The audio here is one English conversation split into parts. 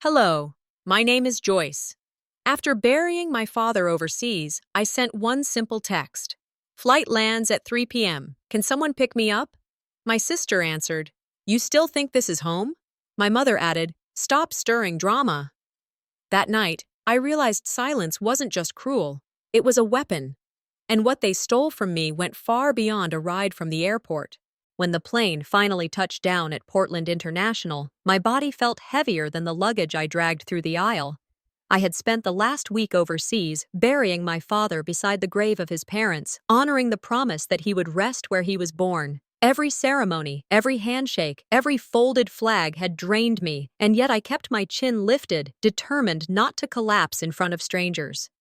Hello, my name is Joyce. After burying my father overseas, I sent one simple text. Flight lands at 3 p.m. Can someone pick me up? My sister answered, You still think this is home? My mother added, Stop stirring drama. That night, I realized silence wasn't just cruel, it was a weapon. And what they stole from me went far beyond a ride from the airport. When the plane finally touched down at Portland International, my body felt heavier than the luggage I dragged through the aisle. I had spent the last week overseas burying my father beside the grave of his parents, honoring the promise that he would rest where he was born. Every ceremony, every handshake, every folded flag had drained me, and yet I kept my chin lifted, determined not to collapse in front of strangers.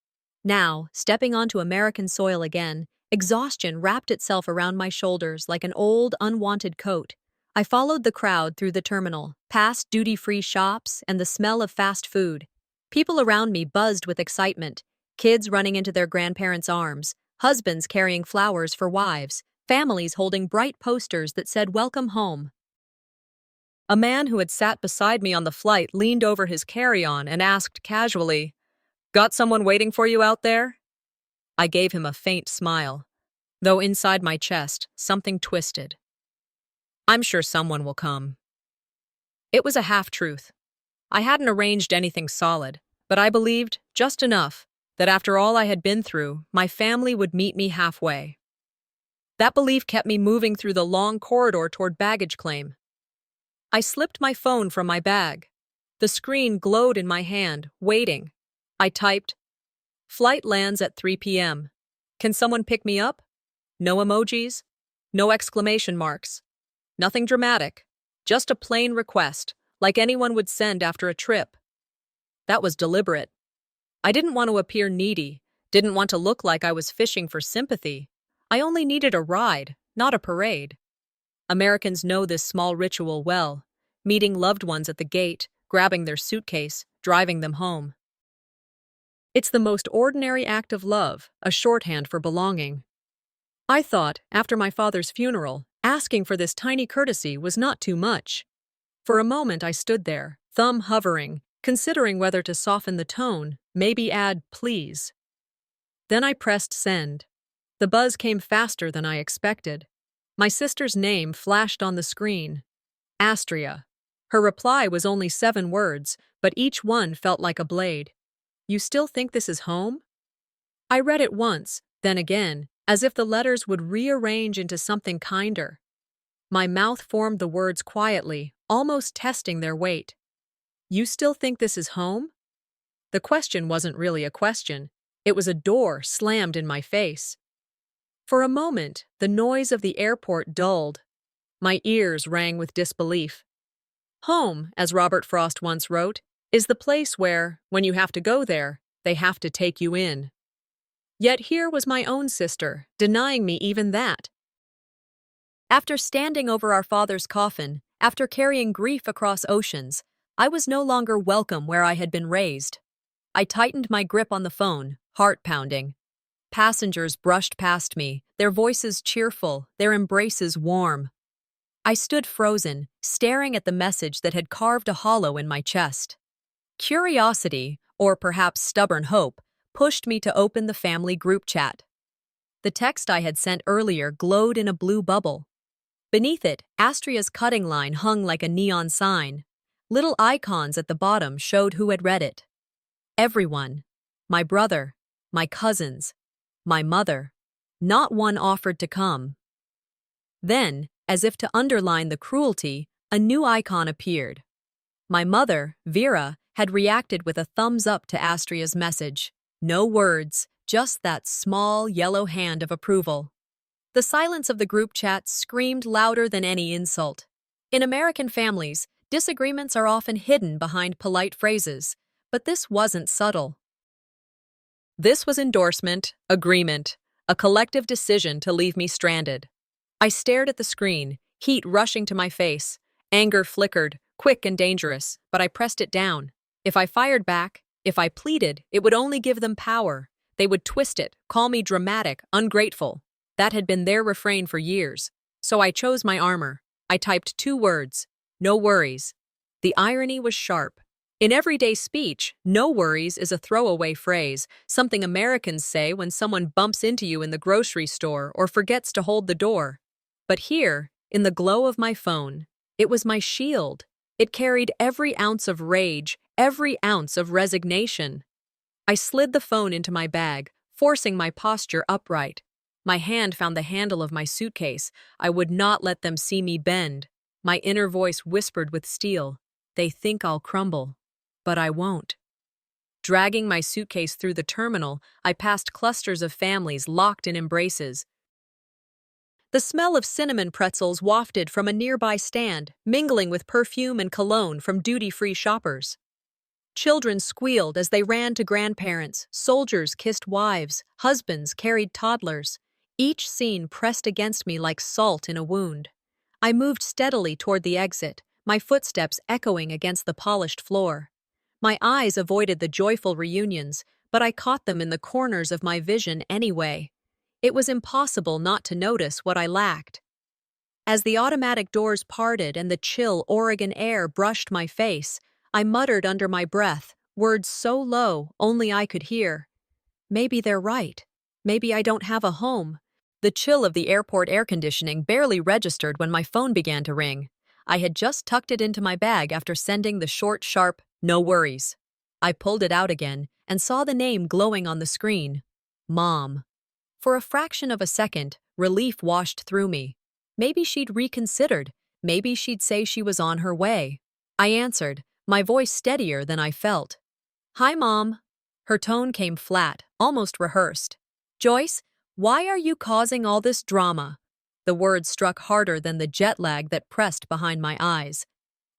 Now, stepping onto American soil again, exhaustion wrapped itself around my shoulders like an old, unwanted coat. I followed the crowd through the terminal, past duty-free shops and the smell of fast food. People around me buzzed with excitement, kids running into their grandparents' arms, husbands carrying flowers for wives, families holding bright posters that said "Welcome home." A man who had sat beside me on the flight leaned over his carry-on and asked casually, Got someone waiting for you out there? I gave him a faint smile, though inside my chest, something twisted. I'm sure someone will come. It was a half-truth. I hadn't arranged anything solid, but I believed, just enough, that after all I had been through, my family would meet me halfway. That belief kept me moving through the long corridor toward baggage claim. I slipped my phone from my bag. The screen glowed in my hand, waiting. I typed, Flight lands at 3 p.m. Can someone pick me up? No emojis, no exclamation marks. Nothing dramatic, just a plain request, like anyone would send after a trip. That was deliberate. I didn't want to appear needy, didn't want to look like I was fishing for sympathy. I only needed a ride, not a parade. Americans know this small ritual well, meeting loved ones at the gate, grabbing their suitcase, driving them home. It's the most ordinary act of love, a shorthand for belonging. I thought, after my father's funeral, asking for this tiny courtesy was not too much. For a moment I stood there, thumb hovering, considering whether to soften the tone, maybe add please. Then I pressed send. The buzz came faster than I expected. My sister's name flashed on the screen. Astria. Her reply was only 7 words, but each one felt like a blade. You still think this is home? I read it once, then again, as if the letters would rearrange into something kinder. My mouth formed the words quietly, almost testing their weight. You still think this is home? The question wasn't really a question. It was a door slammed in my face. For a moment, the noise of the airport dulled. My ears rang with disbelief. Home, as Robert Frost once wrote, is the place where, when you have to go there, they have to take you in. Yet here was my own sister, denying me even that. After standing over our father's coffin, after carrying grief across oceans, I was no longer welcome where I had been raised. I tightened my grip on the phone, heart pounding. Passengers brushed past me, their voices cheerful, their embraces warm. I stood frozen, staring at the message that had carved a hollow in my chest. Curiosity, or perhaps stubborn hope, pushed me to open the family group chat. The text I had sent earlier glowed in a blue bubble. Beneath it, Astria's cutting line hung like a neon sign. Little icons at the bottom showed who had read it. Everyone. My brother, my cousins, my mother. Not one offered to come. Then, as if to underline the cruelty, a new icon appeared. My mother, Vera, had reacted with a thumbs up to Astria's message. No words, just that small yellow hand of approval. The silence of the group chat screamed louder than any insult. In American families, disagreements are often hidden behind polite phrases, but this wasn't subtle. This was endorsement, agreement, a collective decision to leave me stranded. I stared at the screen, heat rushing to my face. Anger flickered, quick and dangerous, but I pressed it down. If I fired back, if I pleaded, it would only give them power. They would twist it, call me dramatic, ungrateful. That had been their refrain for years. So I chose my armor. I typed 2 words, no worries. The irony was sharp. In everyday speech, no worries is a throwaway phrase, something Americans say when someone bumps into you in the grocery store or forgets to hold the door. But here, in the glow of my phone, it was my shield. It carried every ounce of rage, every ounce of resignation. I slid the phone into my bag, forcing my posture upright. My hand found the handle of my suitcase. I would not let them see me bend. My inner voice whispered with steel, "They think I'll crumble, but I won't." Dragging my suitcase through the terminal, I passed clusters of families locked in embraces. The smell of cinnamon pretzels wafted from a nearby stand, mingling with perfume and cologne from duty-free shoppers. Children squealed as they ran to grandparents, soldiers kissed wives, husbands carried toddlers. Each scene pressed against me like salt in a wound. I moved steadily toward the exit, my footsteps echoing against the polished floor. My eyes avoided the joyful reunions, but I caught them in the corners of my vision anyway. It was impossible not to notice what I lacked. As the automatic doors parted and the chill Oregon air brushed my face, I muttered under my breath, words so low only I could hear. Maybe they're right. Maybe I don't have a home. The chill of the airport air conditioning barely registered when my phone began to ring. I had just tucked it into my bag after sending the short, sharp, "No worries." I pulled it out again and saw the name glowing on the screen. Mom. For a fraction of a second, relief washed through me. Maybe she'd reconsidered. Maybe she'd say she was on her way. I answered, my voice steadier than I felt. "Hi, Mom." Her tone came flat, almost rehearsed. "Joyce, why are you causing all this drama?" The words struck harder than the jet lag that pressed behind my eyes.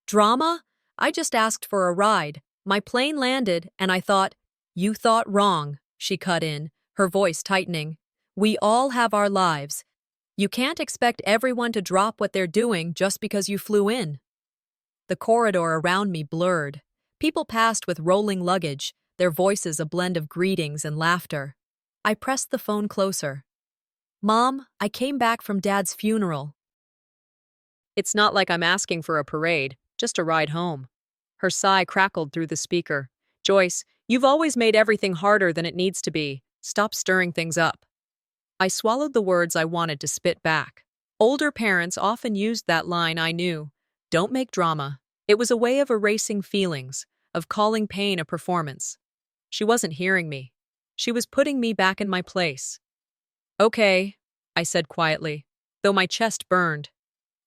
"Drama? I just asked for a ride. My plane landed, and I thought—" "You thought wrong," she cut in, her voice tightening. "We all have our lives. You can't expect everyone to drop what they're doing just because you flew in." The corridor around me blurred. People passed with rolling luggage, their voices a blend of greetings and laughter. I pressed the phone closer. "Mom, I came back from Dad's funeral." "It's not like I'm asking for a parade, just a ride home." Her sigh crackled through the speaker. "Joyce, you've always made everything harder than it needs to be. Stop stirring things up." I swallowed the words I wanted to spit back. Older parents often used that line, I knew. Don't make drama. It was a way of erasing feelings, of calling pain a performance. She wasn't hearing me. She was putting me back in my place. "Okay," I said quietly, though my chest burned.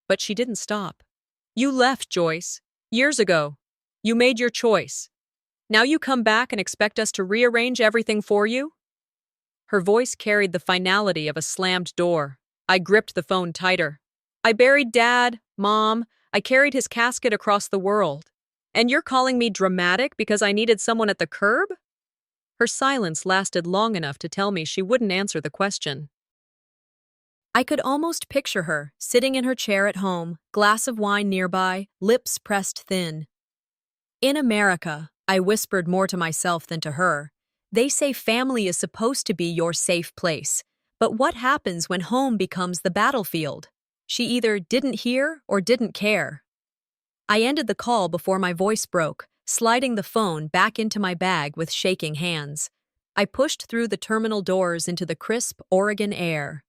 But she didn't stop. "You left, Joyce. Years ago. You made your choice. Now you come back and expect us to rearrange everything for you?" Her voice carried the finality of a slammed door. I gripped the phone tighter. "I buried Dad, Mom. I carried his casket across the world. And you're calling me dramatic because I needed someone at the curb?" Her silence lasted long enough to tell me she wouldn't answer the question. I could almost picture her, sitting in her chair at home, glass of wine nearby, lips pressed thin. "In America," I whispered more to myself than to her, "they say family is supposed to be your safe place. But what happens when home becomes the battlefield?" She either didn't hear or didn't care. I ended the call before my voice broke, sliding the phone back into my bag with shaking hands. I pushed through the terminal doors into the crisp Oregon air.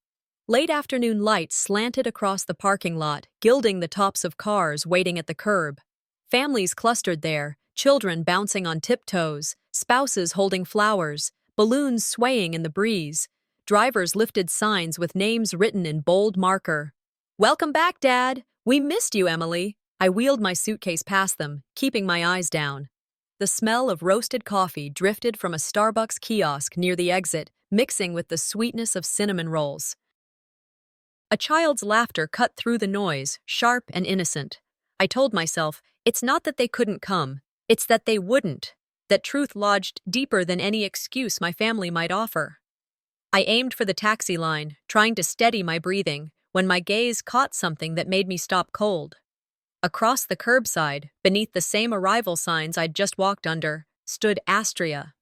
Late afternoon lights slanted across the parking lot, gilding the tops of cars waiting at the curb. Families clustered there, children bouncing on tiptoes, spouses holding flowers, balloons swaying in the breeze. Drivers lifted signs with names written in bold marker. "Welcome back, Dad! We missed you, Emily." I wheeled my suitcase past them, keeping my eyes down. The smell of roasted coffee drifted from a Starbucks kiosk near the exit, mixing with the sweetness of cinnamon rolls. A child's laughter cut through the noise, sharp and innocent. I told myself, it's not that they couldn't come, it's that they wouldn't, that truth lodged deeper than any excuse my family might offer. I aimed for the taxi line, trying to steady my breathing, when my gaze caught something that made me stop cold. Across the curbside, beneath the same arrival signs I'd just walked under, stood Astria,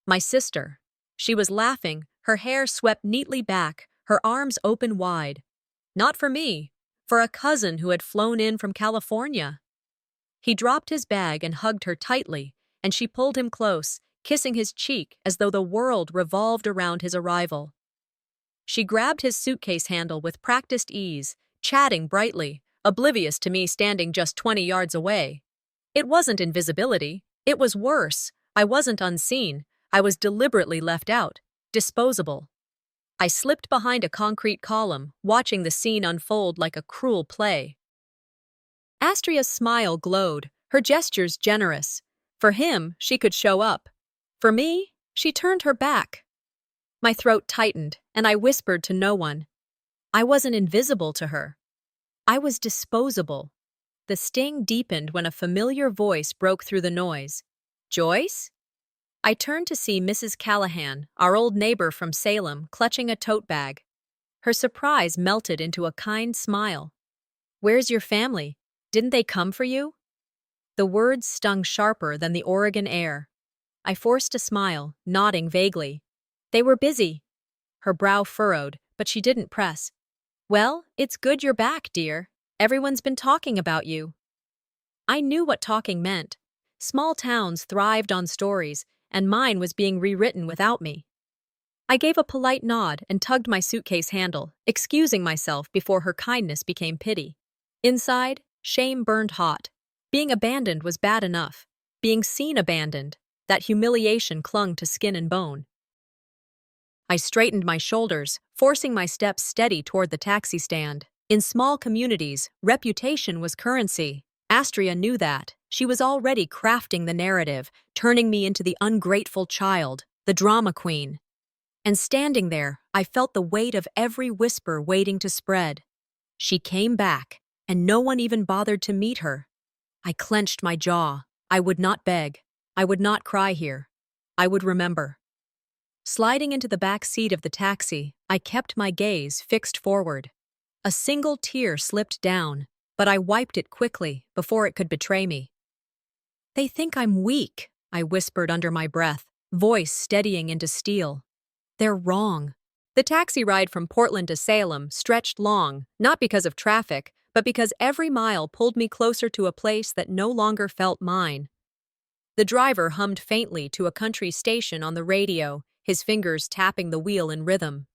my sister. She was laughing, her hair swept neatly back, her arms open wide. Not for me, for a cousin who had flown in from California. He dropped his bag and hugged her tightly, and she pulled him close, kissing his cheek as though the world revolved around his arrival. She grabbed his suitcase handle with practiced ease, chatting brightly, oblivious to me standing just 20 yards away. It wasn't invisibility. It was worse. I wasn't unseen. I was deliberately left out, disposable. I slipped behind a concrete column, watching the scene unfold like a cruel play. Astria's smile glowed, her gestures generous. For him, she could show up. For me, she turned her back. My throat tightened, and I whispered to no one. I wasn't invisible to her. I was disposable. The sting deepened when a familiar voice broke through the noise. Joyce? I turned to see Mrs. Callahan, our old neighbor from Salem, clutching a tote bag. Her surprise melted into a kind smile. Where's your family? Didn't they come for you? The words stung sharper than the Oregon air. I forced a smile, nodding vaguely. They were busy. Her brow furrowed, but she didn't press. Well, it's good you're back, dear. Everyone's been talking about you. I knew what talking meant. Small towns thrived on stories, and mine was being rewritten without me. I gave a polite nod and tugged my suitcase handle, excusing myself before her kindness became pity. Inside, shame burned hot. Being abandoned was bad enough. Being seen abandoned, that humiliation clung to skin and bone. I straightened my shoulders, forcing my steps steady toward the taxi stand. In small communities, reputation was currency. Astria knew that. She was already crafting the narrative, turning me into the ungrateful child, the drama queen. And standing there, I felt the weight of every whisper waiting to spread. She came back, and no one even bothered to meet her. I clenched my jaw. I would not beg. I would not cry here. I would remember. Sliding into the back seat of the taxi, I kept my gaze fixed forward. A single tear slipped down, but I wiped it quickly before it could betray me. They think I'm weak, I whispered under my breath, voice steadying into steel. They're wrong. The taxi ride from Portland to Salem stretched long, not because of traffic, but because every mile pulled me closer to a place that no longer felt mine. The driver hummed faintly to a country station on the radio, his fingers tapping the wheel in rhythm.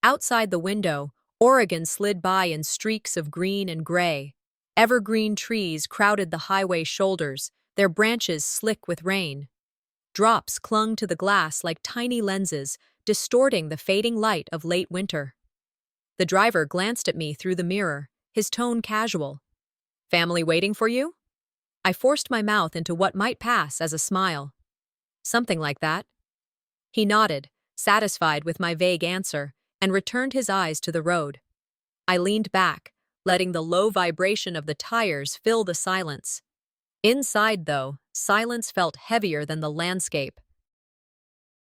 Outside the window, Oregon slid by in streaks of green and gray. Evergreen trees crowded the highway shoulders, their branches slick with rain. Drops clung to the glass like tiny lenses, distorting the fading light of late winter. The driver glanced at me through the mirror, his tone casual. Family waiting for you? I forced my mouth into what might pass as a smile. Something like that. He nodded, satisfied with my vague answer, and returned his eyes to the road. I leaned back, letting the low vibration of the tires fill the silence. Inside, though, silence felt heavier than the landscape.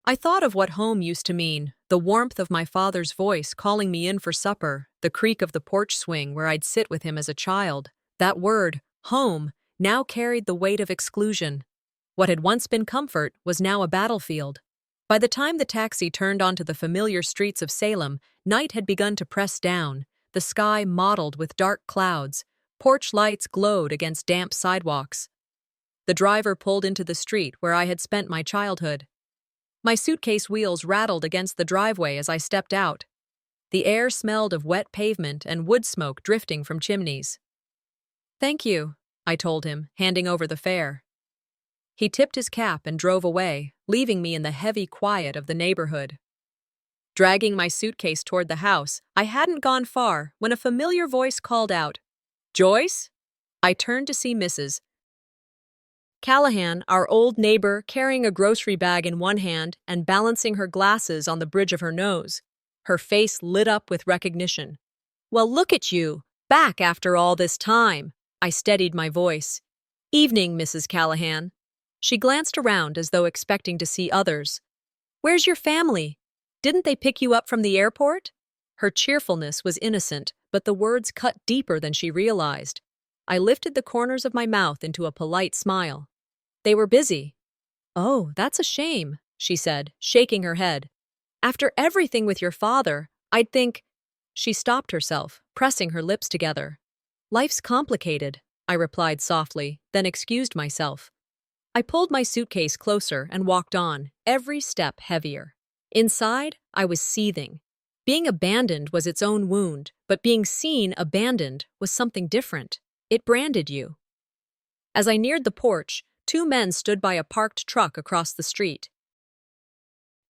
I thought of what home used to mean, the warmth of my father's voice calling me in for supper, the creak of the porch swing where I'd sit with him as a child. That word, home, now carried the weight of exclusion. What had once been comfort was now a battlefield. By the time the taxi turned onto the familiar streets of Salem, night had begun to press down, the sky mottled with dark clouds. Porch lights glowed against damp sidewalks. The driver pulled into the street where I had spent my childhood. My suitcase wheels rattled against the driveway as I stepped out. The air smelled of wet pavement and wood smoke drifting from chimneys. "Thank you," I told him, handing over the fare. He tipped his cap and drove away, leaving me in the heavy quiet of the neighborhood. Dragging my suitcase toward the house, I hadn't gone far when a familiar voice called out, "Joyce?" I turned to see Mrs. Callahan, our old neighbor, carrying a grocery bag in one hand and balancing her glasses on the bridge of her nose. Her face lit up with recognition. "Well, look at you, back after all this time." I steadied my voice. "Evening, Mrs. Callahan." She glanced around as though expecting to see others. "Where's your family? Didn't they pick you up from the airport?" Her cheerfulness was innocent, but the words cut deeper than she realized. I lifted the corners of my mouth into a polite smile. "They were busy." "Oh, that's a shame," she said, shaking her head. "After everything with your father, I'd think—" She stopped herself, pressing her lips together. "Life's complicated. I replied softly, then excused myself. I pulled my suitcase closer and walked on, every step heavier. Inside, I was seething. Being abandoned was its own wound, but being seen abandoned was something different. It branded you. As I neared the porch, two men stood by a parked truck across the street.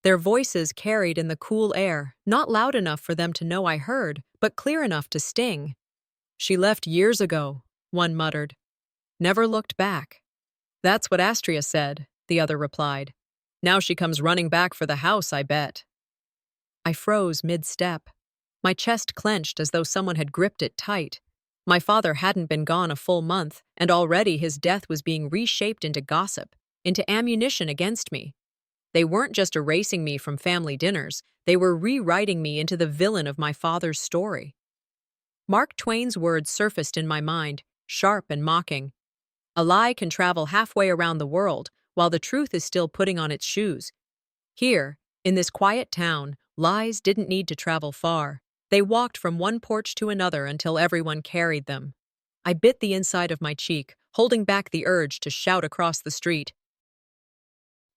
Their voices carried in the cool air, not loud enough for them to know I heard, but clear enough to sting. "She left years ago," one muttered. "Never looked back." "That's what Astria said," the other replied. "Now she comes running back for the house, I bet." I froze mid-step. My chest clenched as though someone had gripped it tight. My father hadn't been gone a full month, and already his death was being reshaped into gossip, into ammunition against me. They weren't just erasing me from family dinners, they were rewriting me into the villain of my father's story. Mark Twain's words surfaced in my mind, sharp and mocking. "A lie can travel halfway around the world, while the truth is still putting on its shoes." Here, in this quiet town, lies didn't need to travel far. They walked from one porch to another until everyone carried them. I bit the inside of my cheek, holding back the urge to shout across the street.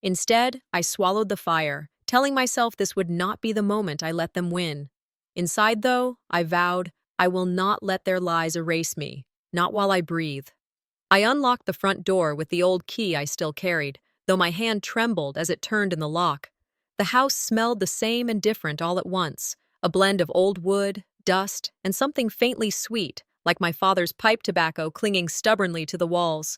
Instead, I swallowed the fire, telling myself this would not be the moment I let them win. Inside, though, I vowed, I will not let their lies erase me, not while I breathe. I unlocked the front door with the old key I still carried, though my hand trembled as it turned in the lock. The house smelled the same and different all at once, a blend of old wood, dust, and something faintly sweet, like my father's pipe tobacco clinging stubbornly to the walls.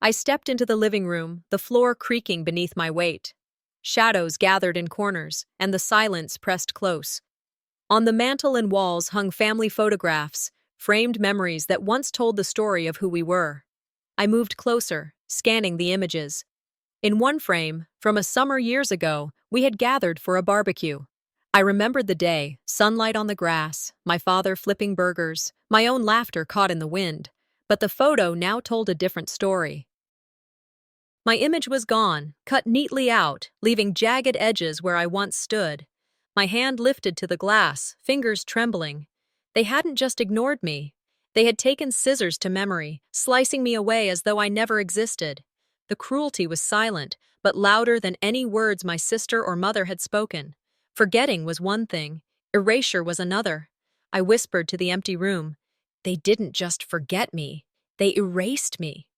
I stepped into the living room, the floor creaking beneath my weight. Shadows gathered in corners, and the silence pressed close. On the mantel and walls hung family photographs, framed memories that once told the story of who we were. I moved closer, scanning the images. In one frame, from a summer years ago, we had gathered for a barbecue. I remembered the day, sunlight on the grass, my father flipping burgers, my own laughter caught in the wind. But the photo now told a different story. My image was gone, cut neatly out, leaving jagged edges where I once stood. My hand lifted to the glass, fingers trembling. They hadn't just ignored me. They had taken scissors to memory, slicing me away as though I never existed. The cruelty was silent, but louder than any words my sister or mother had spoken. Forgetting was one thing, erasure was another. I whispered to the empty room. They didn't just forget me, they erased me.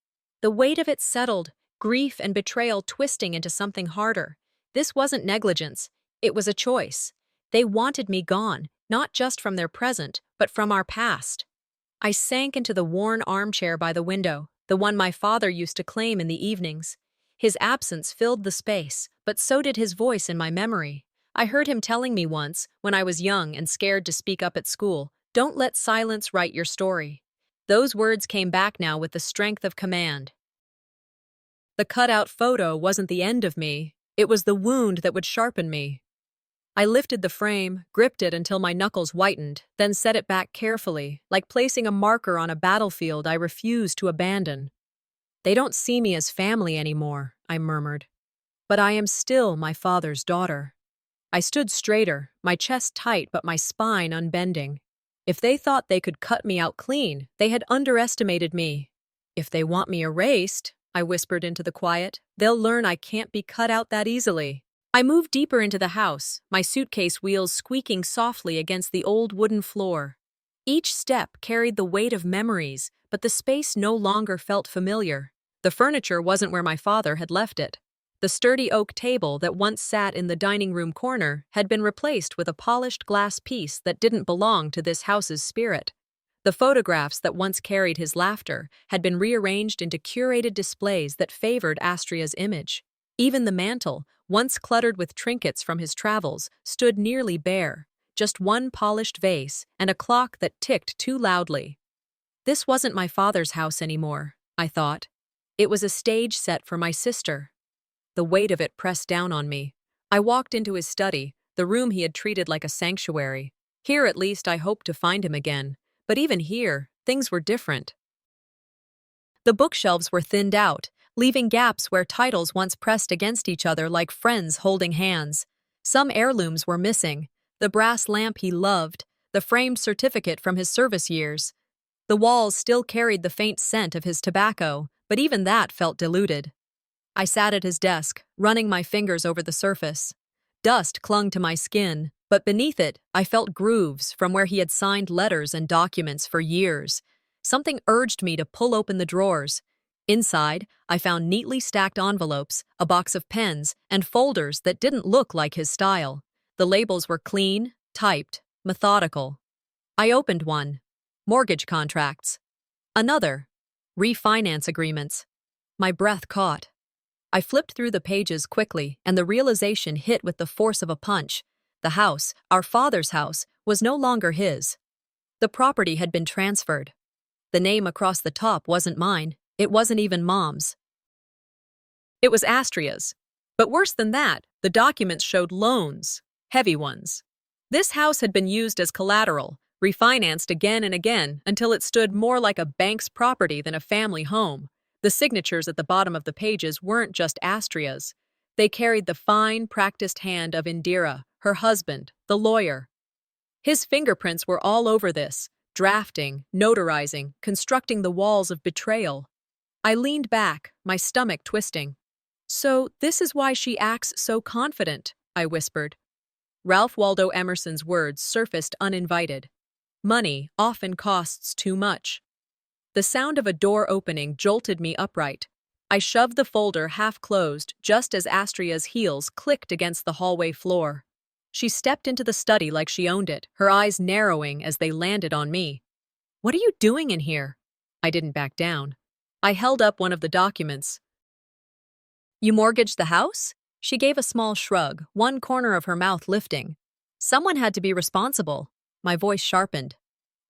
The weight of it settled, grief and betrayal twisting into something harder. This wasn't negligence, it was a choice. They wanted me gone, not just from their present, but from our past. I sank into the worn armchair by the window, the one my father used to claim in the evenings. His absence filled the space, but so did his voice in my memory. I heard him telling me once, when I was young and scared to speak up at school, "Don't let silence write your story." Those words came back now with the strength of command. The cutout photo wasn't the end of me, it was the wound that would sharpen me. I lifted the frame, gripped it until my knuckles whitened, then set it back carefully, like placing a marker on a battlefield I refused to abandon. "They don't see me as family anymore," I murmured. "But I am still my father's daughter." I stood straighter, my chest tight but my spine unbending. If they thought they could cut me out clean, they had underestimated me. "If they want me erased," I whispered into the quiet, "they'll learn I can't be cut out that easily." I moved deeper into the house, my suitcase wheels squeaking softly against the old wooden floor. Each step carried the weight of memories, but the space no longer felt familiar. The furniture wasn't where my father had left it. The sturdy oak table that once sat in the dining room corner had been replaced with a polished glass piece that didn't belong to this house's spirit. The photographs that once carried his laughter had been rearranged into curated displays that favored Astria's image. Even the mantel, once cluttered with trinkets from his travels, stood nearly bare, just one polished vase and a clock that ticked too loudly. This wasn't my father's house anymore, I thought. It was a stage set for my sister. The weight of it pressed down on me. I walked into his study, the room he had treated like a sanctuary. Here at least I hoped to find him again. But even here, things were different. The bookshelves were thinned out, leaving gaps where titles once pressed against each other like friends holding hands. Some heirlooms were missing, the brass lamp he loved, the framed certificate from his service years. The walls still carried the faint scent of his tobacco, but even that felt diluted. I sat at his desk, running my fingers over the surface. Dust clung to my skin, but beneath it, I felt grooves from where he had signed letters and documents for years. Something urged me to pull open the drawers. Inside, I found neatly stacked envelopes, a box of pens, and folders that didn't look like his style. The labels were clean, typed, methodical. I opened one. Mortgage contracts. Another. Refinance agreements. My breath caught. I flipped through the pages quickly, and the realization hit with the force of a punch. The house, our father's house, was no longer his. The property had been transferred. The name across the top wasn't mine. It wasn't even Mom's. It was Astria's. But worse than that, the documents showed loans, heavy ones. This house had been used as collateral, refinanced again and again until it stood more like a bank's property than a family home. The signatures at the bottom of the pages weren't just Astria's. They carried the fine, practiced hand of Indira, her husband, the lawyer. His fingerprints were all over this, drafting, notarizing, constructing the walls of betrayal. I leaned back, my stomach twisting. "So this is why she acts so confident," I whispered. Ralph Waldo Emerson's words surfaced uninvited. Money often costs too much. The sound of a door opening jolted me upright. I shoved the folder half closed just as Astria's heels clicked against the hallway floor. She stepped into the study like she owned it, her eyes narrowing as they landed on me. "What are you doing in here?" I didn't back down. I held up one of the documents. "You mortgaged the house?" She gave a small shrug, one corner of her mouth lifting. "Someone had to be responsible." My voice sharpened.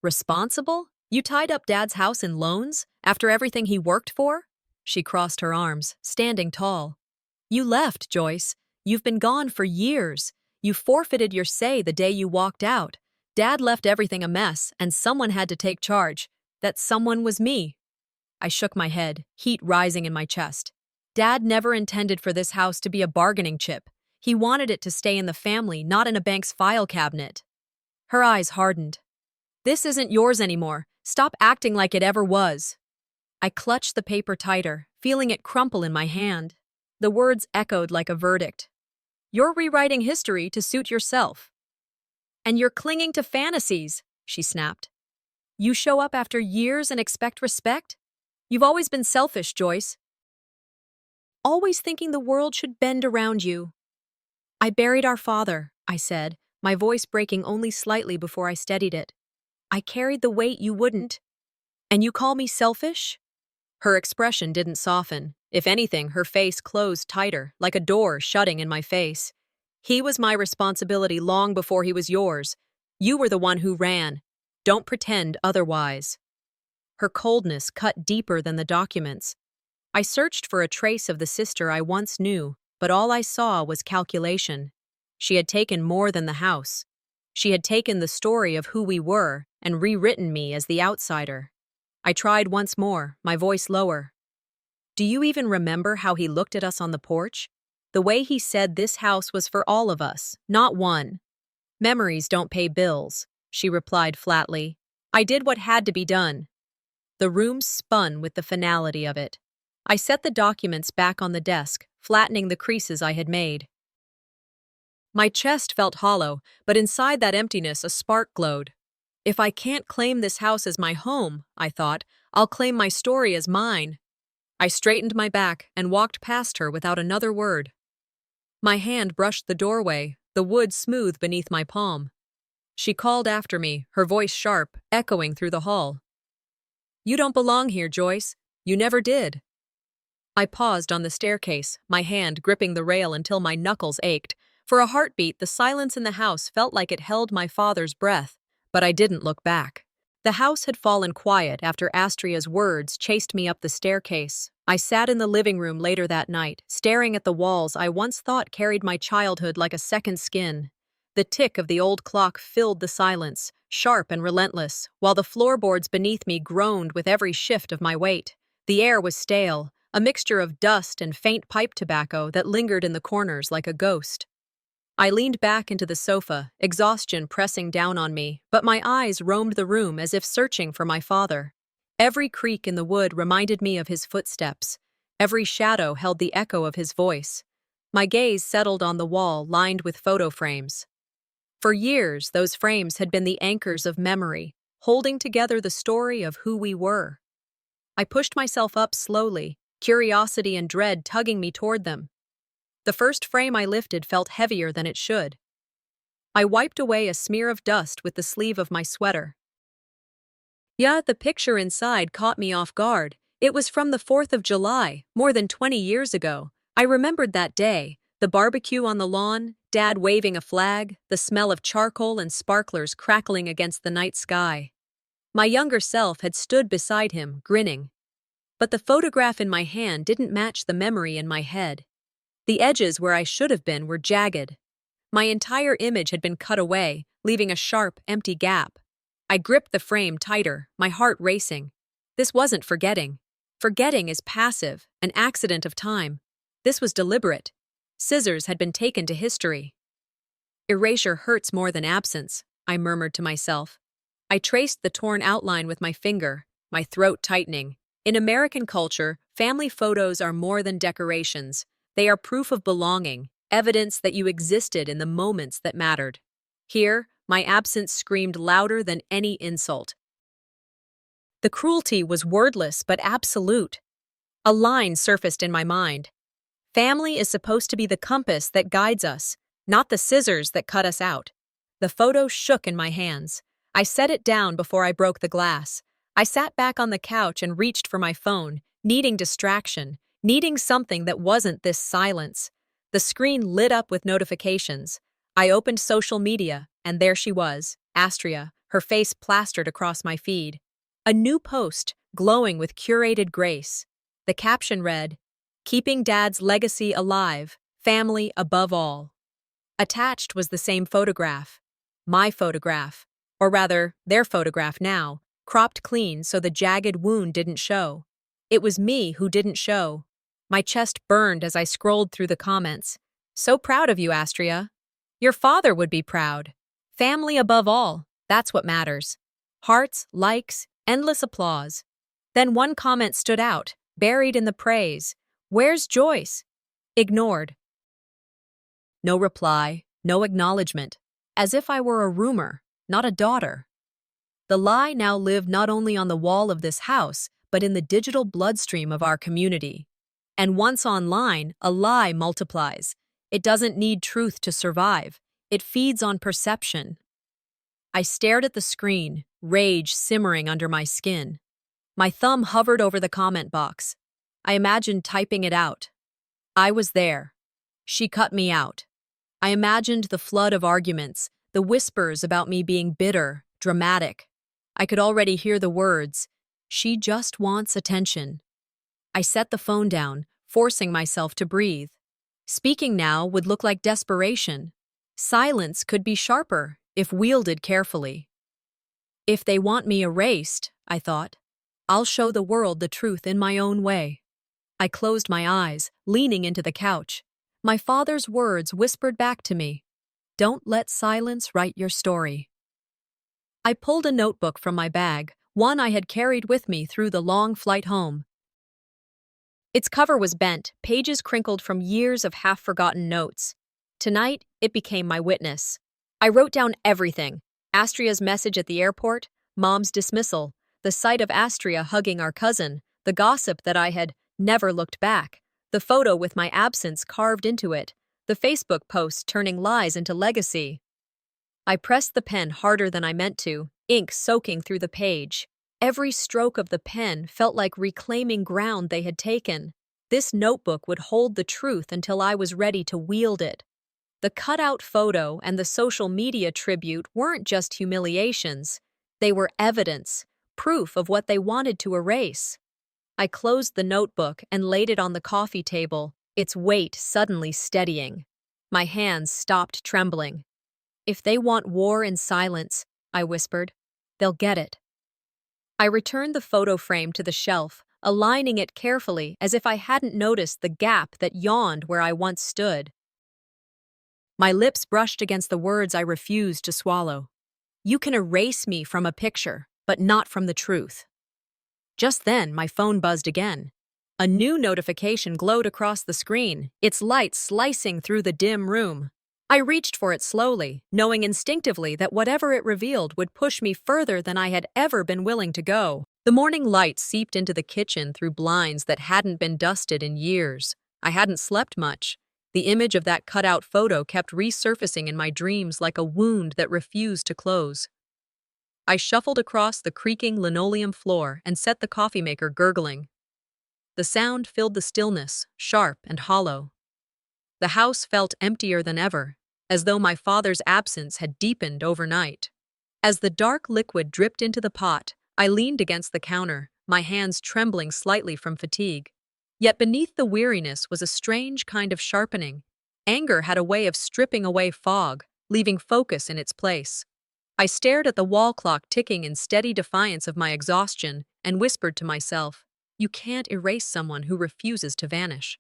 "Responsible? You tied up Dad's house in loans, after everything he worked for?" She crossed her arms, standing tall. "You left, Joyce. You've been gone for years. You forfeited your say the day you walked out. Dad left everything a mess, and someone had to take charge. That someone was me." I shook my head, heat rising in my chest. Dad never intended for this house to be a bargaining chip. He wanted it to stay in the family, not in a bank's file cabinet. Her eyes hardened. "This isn't yours anymore. Stop acting like it ever was." I clutched the paper tighter, feeling it crumple in my hand. The words echoed like a verdict. "You're rewriting history to suit yourself. And you're clinging to fantasies," she snapped. "You show up after years and expect respect? You've always been selfish, Joyce. Always thinking the world should bend around you." "I buried our father," I said, my voice breaking only slightly before I steadied it. "I carried the weight you wouldn't. And you call me selfish?" Her expression didn't soften. If anything, her face closed tighter, like a door shutting in my face. "He was my responsibility long before he was yours. You were the one who ran. Don't pretend otherwise." Her coldness cut deeper than the documents. I searched for a trace of the sister I once knew, but all I saw was calculation. She had taken more than the house. She had taken the story of who we were and rewritten me as the outsider. I tried once more, my voice lower. "Do you even remember how he looked at us on the porch? The way he said this house was for all of us, not one." "Memories don't pay bills," she replied flatly. "I did what had to be done." The room spun with the finality of it. I set the documents back on the desk, flattening the creases I had made. My chest felt hollow, but inside that emptiness a spark glowed. If I can't claim this house as my home, I thought, I'll claim my story as mine. I straightened my back and walked past her without another word. My hand brushed the doorway, the wood smooth beneath my palm. She called after me, her voice sharp, echoing through the hall. "You don't belong here, Joyce. You never did." I paused on the staircase, my hand gripping the rail until my knuckles ached. For a heartbeat, the silence in the house felt like it held my father's breath, but I didn't look back. The house had fallen quiet after Astria's words chased me up the staircase. I sat in the living room later that night, staring at the walls I once thought carried my childhood like a second skin. The tick of the old clock filled the silence, sharp and relentless, while the floorboards beneath me groaned with every shift of my weight. The air was stale, a mixture of dust and faint pipe tobacco that lingered in the corners like a ghost. I leaned back into the sofa, exhaustion pressing down on me, but my eyes roamed the room as if searching for my father. Every creak in the wood reminded me of his footsteps. Every shadow held the echo of his voice. My gaze settled on the wall lined with photo frames. For years, those frames had been the anchors of memory, holding together the story of who we were. I pushed myself up slowly, curiosity and dread tugging me toward them. The first frame I lifted felt heavier than it should. I wiped away a smear of dust with the sleeve of my sweater. Yeah, the picture inside caught me off guard. It was from the 4th of July, more than 20 years ago. I remembered that day, the barbecue on the lawn, Dad waving a flag, the smell of charcoal and sparklers crackling against the night sky. My younger self had stood beside him, grinning. But the photograph in my hand didn't match the memory in my head. The edges where I should have been were jagged. My entire image had been cut away, leaving a sharp, empty gap. I gripped the frame tighter, my heart racing. This wasn't forgetting. Forgetting is passive, an accident of time. This was deliberate. Scissors had been taken to history. Erasure hurts more than absence, I murmured to myself. I traced the torn outline with my finger, my throat tightening. In American culture, family photos are more than decorations. They are proof of belonging, evidence that you existed in the moments that mattered. Here, my absence screamed louder than any insult. The cruelty was wordless but absolute. A line surfaced in my mind. Family is supposed to be the compass that guides us, not the scissors that cut us out. The photo shook in my hands. I set it down before I broke the glass. I sat back on the couch and reached for my phone, needing distraction, needing something that wasn't this silence. The screen lit up with notifications. I opened social media, and there she was, Astria, her face plastered across my feed. A new post, glowing with curated grace. The caption read, "Keeping Dad's legacy alive, family above all." Attached was the same photograph. My photograph, or rather, their photograph now, cropped clean so the jagged wound didn't show. It was me who didn't show. My chest burned as I scrolled through the comments. "So proud of you, Astria. Your father would be proud. Family above all, that's what matters." Hearts, likes, endless applause. Then one comment stood out, buried in the praise. "Where's Joyce?" Ignored. No reply, no acknowledgement. As if I were a rumor, not a daughter. The lie now lived not only on the wall of this house, but in the digital bloodstream of our community. And once online, a lie multiplies. It doesn't need truth to survive. It feeds on perception. I stared at the screen, rage simmering under my skin. My thumb hovered over the comment box. I imagined typing it out. I was there. She cut me out. I imagined the flood of arguments, the whispers about me being bitter, dramatic. I could already hear the words, "She just wants attention." I set the phone down, forcing myself to breathe. Speaking now would look like desperation. Silence could be sharper, if wielded carefully. If they want me erased, I thought, I'll show the world the truth in my own way. I closed my eyes, leaning into the couch. My father's words whispered back to me, "Don't let silence write your story." I pulled a notebook from my bag, one I had carried with me through the long flight home. Its cover was bent, pages crinkled from years of half-forgotten notes. Tonight, it became my witness. I wrote down everything. Astria's message at the airport, Mom's dismissal, the sight of Astria hugging our cousin, the gossip that I had never looked back, the photo with my absence carved into it, the Facebook post turning lies into legacy. I pressed the pen harder than I meant to, ink soaking through the page. Every stroke of the pen felt like reclaiming ground they had taken. This notebook would hold the truth until I was ready to wield it. The cutout photo and the social media tribute weren't just humiliations. They were evidence, proof of what they wanted to erase. I closed the notebook and laid it on the coffee table, its weight suddenly steadying. My hands stopped trembling. "If they want war in silence," I whispered, "they'll get it." I returned the photo frame to the shelf, aligning it carefully as if I hadn't noticed the gap that yawned where I once stood. My lips brushed against the words I refused to swallow. You can erase me from a picture, but not from the truth. Just then, my phone buzzed again. A new notification glowed across the screen, its light slicing through the dim room. I reached for it slowly, knowing instinctively that whatever it revealed would push me further than I had ever been willing to go. The morning light seeped into the kitchen through blinds that hadn't been dusted in years. I hadn't slept much. The image of that cutout photo kept resurfacing in my dreams like a wound that refused to close. I shuffled across the creaking linoleum floor and set the coffee maker gurgling. The sound filled the stillness, sharp and hollow. The house felt emptier than ever, as though my father's absence had deepened overnight. As the dark liquid dripped into the pot, I leaned against the counter, my hands trembling slightly from fatigue. Yet beneath the weariness was a strange kind of sharpening. Anger had a way of stripping away fog, leaving focus in its place. I stared at the wall clock ticking in steady defiance of my exhaustion and whispered to myself, "You can't erase someone who refuses to vanish."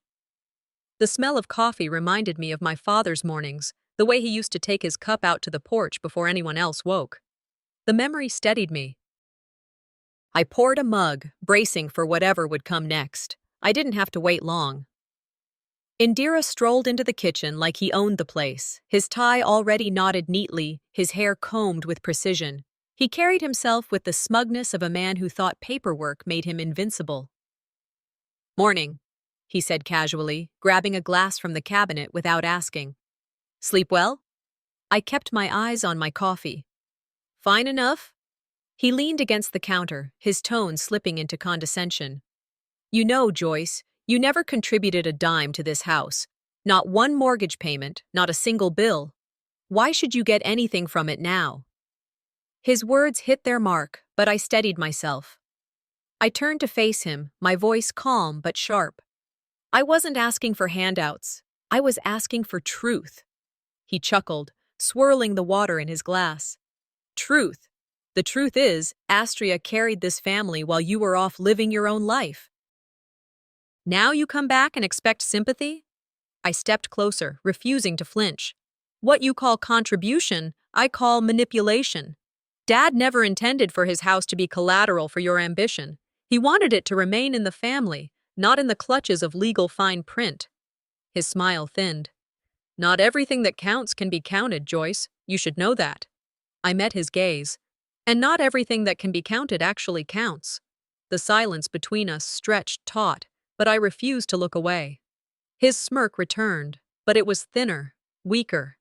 The smell of coffee reminded me of my father's mornings, the way he used to take his cup out to the porch before anyone else woke. The memory steadied me. I poured a mug, bracing for whatever would come next. I didn't have to wait long. Indira strolled into the kitchen like he owned the place, his tie already knotted neatly, his hair combed with precision. He carried himself with the smugness of a man who thought paperwork made him invincible. "Morning," he said casually, grabbing a glass from the cabinet without asking. "Sleep well?" I kept my eyes on my coffee. "Fine enough?" He leaned against the counter, his tone slipping into condescension. "You know, Joyce, you never contributed a dime to this house. Not one mortgage payment, not a single bill. Why should you get anything from it now?" His words hit their mark, but I steadied myself. I turned to face him, my voice calm but sharp. "I wasn't asking for handouts. I was asking for truth." He chuckled, swirling the water in his glass. "Truth. The truth is, Astria carried this family while you were off living your own life. Now you come back and expect sympathy?" I stepped closer, refusing to flinch. "What you call contribution, I call manipulation. Dad never intended for his house to be collateral for your ambition. He wanted it to remain in the family, not in the clutches of legal fine print." His smile thinned. "Not everything that counts can be counted, Joyce. You should know that." I met his gaze. "And not everything that can be counted actually counts." The silence between us stretched taut, but I refused to look away. His smirk returned, but it was thinner, weaker.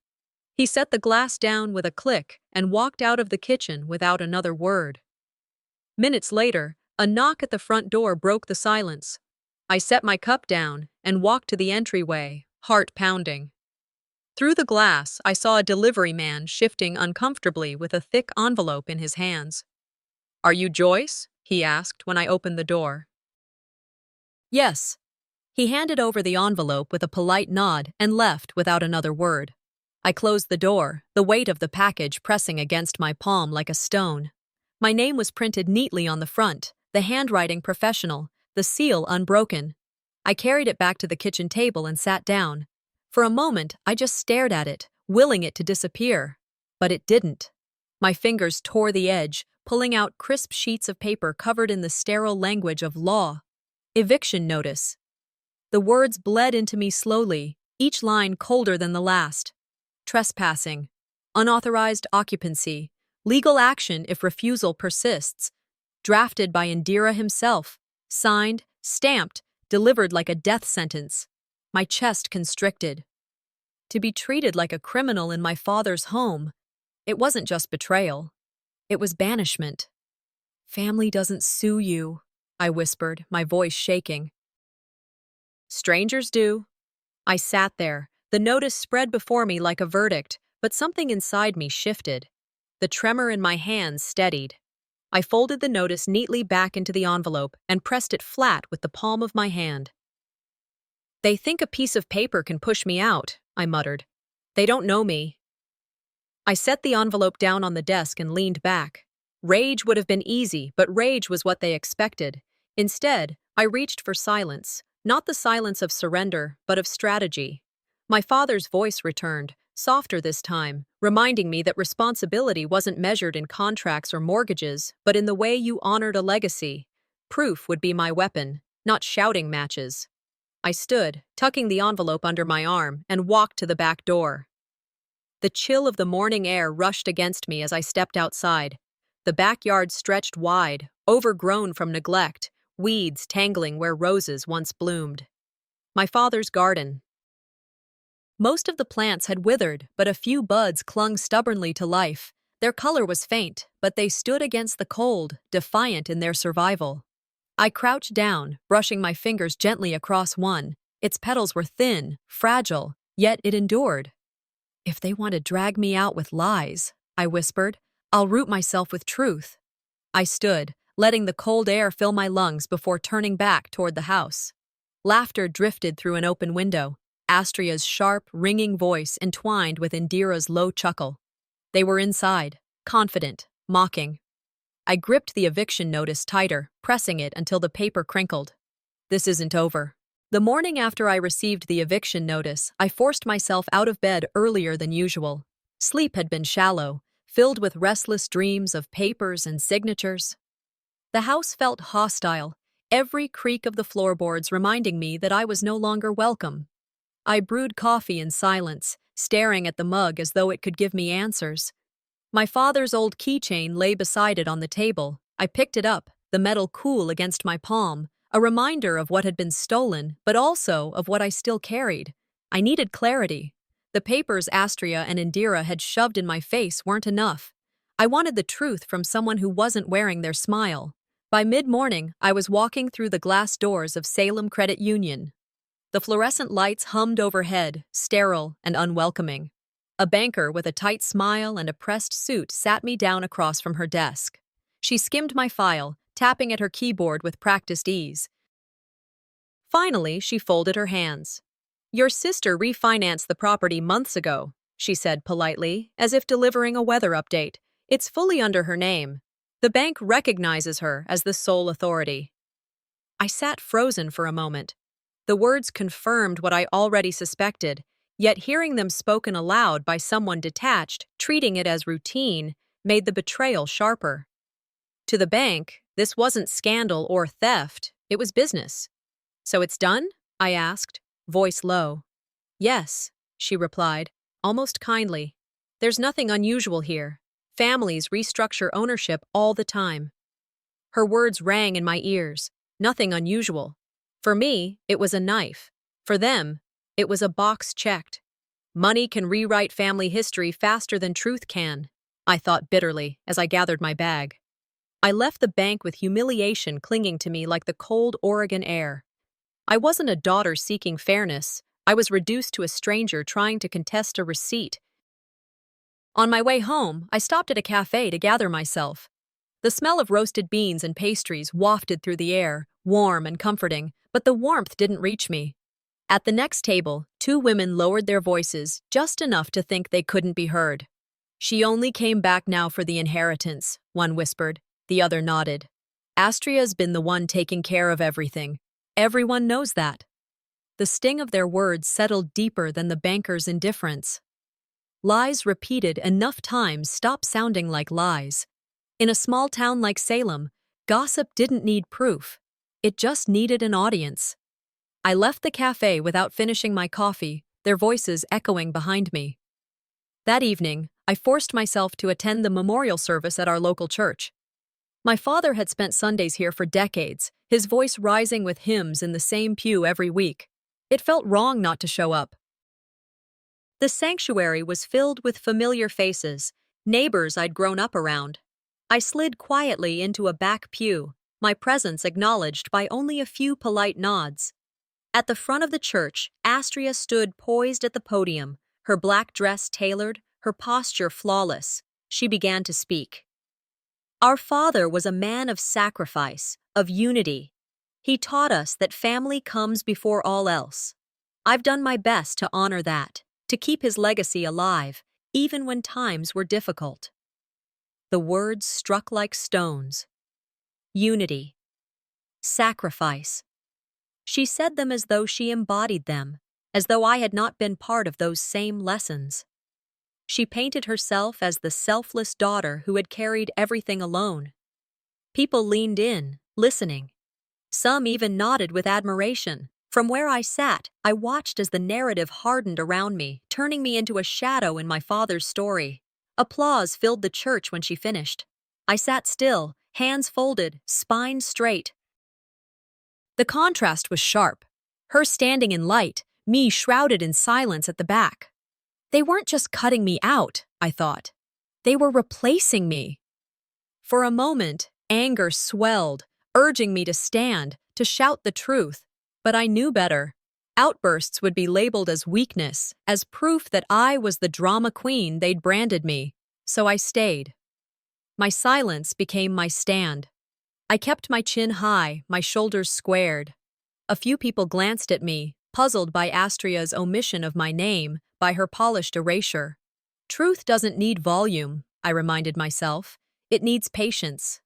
He set the glass down with a click and walked out of the kitchen without another word. Minutes later, a knock at the front door broke the silence. I set my cup down and walked to the entryway, heart pounding. Through the glass, I saw a delivery man shifting uncomfortably with a thick envelope in his hands. "Are you Joyce?" he asked when I opened the door. "Yes." He handed over the envelope with a polite nod and left without another word. I closed the door, the weight of the package pressing against my palm like a stone. My name was printed neatly on the front, the handwriting professional, the seal unbroken. I carried it back to the kitchen table and sat down. For a moment, I just stared at it, willing it to disappear. But it didn't. My fingers tore the edge, pulling out crisp sheets of paper covered in the sterile language of law. Eviction notice. The words bled into me slowly, each line colder than the last. Trespassing. Unauthorized occupancy. Legal action if refusal persists. Drafted by Indira himself. Signed, stamped, delivered like a death sentence. My chest constricted. To be treated like a criminal in my father's home. It wasn't just betrayal. It was banishment. "Family doesn't sue you," I whispered, my voice shaking. "Strangers do." I sat there, the notice spread before me like a verdict, but something inside me shifted. The tremor in my hands steadied. I folded the notice neatly back into the envelope and pressed it flat with the palm of my hand. "They think a piece of paper can push me out," I muttered. "They don't know me." I set the envelope down on the desk and leaned back. Rage would have been easy, but rage was what they expected. Instead, I reached for silence, not the silence of surrender, but of strategy. My father's voice returned, softer this time, reminding me that responsibility wasn't measured in contracts or mortgages, but in the way you honored a legacy. Proof would be my weapon, not shouting matches. I stood, tucking the envelope under my arm, and walked to the back door. The chill of the morning air rushed against me as I stepped outside. The backyard stretched wide, overgrown from neglect, weeds tangling where roses once bloomed. My father's garden. Most of the plants had withered, but a few buds clung stubbornly to life. Their color was faint, but they stood against the cold, defiant in their survival. I crouched down, brushing my fingers gently across one. Its petals were thin, fragile, yet it endured. "If they want to drag me out with lies," I whispered, "I'll root myself with truth." I stood, letting the cold air fill my lungs before turning back toward the house. Laughter drifted through an open window, Astria's sharp, ringing voice entwined with Indira's low chuckle. They were inside, confident, mocking. I gripped the eviction notice tighter, pressing it until the paper crinkled. This isn't over. The morning after I received the eviction notice, I forced myself out of bed earlier than usual. Sleep had been shallow, filled with restless dreams of papers and signatures. The house felt hostile, every creak of the floorboards reminding me that I was no longer welcome. I brewed coffee in silence, staring at the mug as though it could give me answers. My father's old keychain lay beside it on the table. I picked it up, the metal cool against my palm, a reminder of what had been stolen, but also of what I still carried. I needed clarity. The papers Astria and Indira had shoved in my face weren't enough. I wanted the truth from someone who wasn't wearing their smile. By mid-morning, I was walking through the glass doors of Salem Credit Union. The fluorescent lights hummed overhead, sterile and unwelcoming. A banker with a tight smile and a pressed suit sat me down across from her desk. She skimmed my file, tapping at her keyboard with practiced ease. Finally, she folded her hands. "Your sister refinanced the property months ago," she said politely, as if delivering a weather update. "It's fully under her name. The bank recognizes her as the sole authority." I sat frozen for a moment. The words confirmed what I already suspected, yet hearing them spoken aloud by someone detached, treating it as routine, made the betrayal sharper. To the bank, this wasn't scandal or theft, it was business. "So it's done?" I asked, voice low. "Yes," she replied, almost kindly. "There's nothing unusual here. Families restructure ownership all the time." Her words rang in my ears. Nothing unusual. For me, it was a knife. For them, it was a box checked. Money can rewrite family history faster than truth can, I thought bitterly as I gathered my bag. I left the bank with humiliation clinging to me like the cold Oregon air. I wasn't a daughter seeking fairness. I was reduced to a stranger trying to contest a receipt. On my way home, I stopped at a cafe to gather myself. The smell of roasted beans and pastries wafted through the air, warm and comforting, but the warmth didn't reach me. At the next table, two women lowered their voices just enough to think they couldn't be heard. "She only came back now for the inheritance," one whispered. The other nodded. "Astria's been the one taking care of everything. Everyone knows that." The sting of their words settled deeper than the banker's indifference. Lies repeated enough times stopped sounding like lies. In a small town like Salem, gossip didn't need proof. It just needed an audience. I left the cafe without finishing my coffee, their voices echoing behind me. That evening, I forced myself to attend the memorial service at our local church. My father had spent Sundays here for decades, his voice rising with hymns in the same pew every week. It felt wrong not to show up. The sanctuary was filled with familiar faces, neighbors I'd grown up around. I slid quietly into a back pew, my presence acknowledged by only a few polite nods. At the front of the church, Astria stood poised at the podium, her black dress tailored, her posture flawless. She began to speak. "Our father was a man of sacrifice, of unity. He taught us that family comes before all else. I've done my best to honor that, to keep his legacy alive, even when times were difficult." The words struck like stones. Unity. Sacrifice. She said them as though she embodied them, as though I had not been part of those same lessons. She painted herself as the selfless daughter who had carried everything alone. People leaned in, listening. Some even nodded with admiration. From where I sat, I watched as the narrative hardened around me, turning me into a shadow in my father's story. Applause filled the church when she finished. I sat still, hands folded, spine straight. The contrast was sharp. Her standing in light, me shrouded in silence at the back. They weren't just cutting me out, I thought. They were replacing me. For a moment, anger swelled, urging me to stand, to shout the truth. But I knew better. Outbursts would be labeled as weakness, as proof that I was the drama queen they'd branded me. So I stayed. My silence became my stand. I kept my chin high, my shoulders squared. A few people glanced at me, puzzled by Astria's omission of my name, by her polished erasure. Truth doesn't need volume, I reminded myself. It needs patience.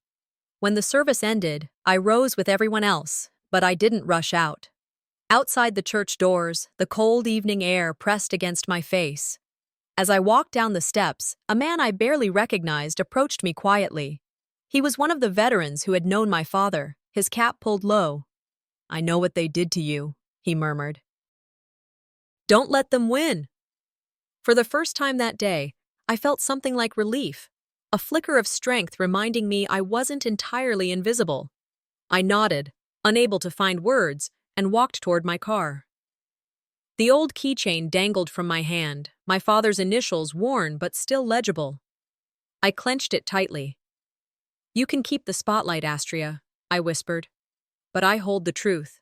When the service ended, I rose with everyone else, but I didn't rush out. Outside the church doors, the cold evening air pressed against my face. As I walked down the steps, a man I barely recognized approached me quietly. He was one of the veterans who had known my father, his cap pulled low. "I know what they did to you," he murmured. "Don't let them win." For the first time that day, I felt something like relief, a flicker of strength reminding me I wasn't entirely invisible. I nodded, unable to find words, and walked toward my car. The old keychain dangled from my hand, my father's initials worn but still legible. I clenched it tightly. "You can keep the spotlight, Astria," I whispered. "But I hold the truth."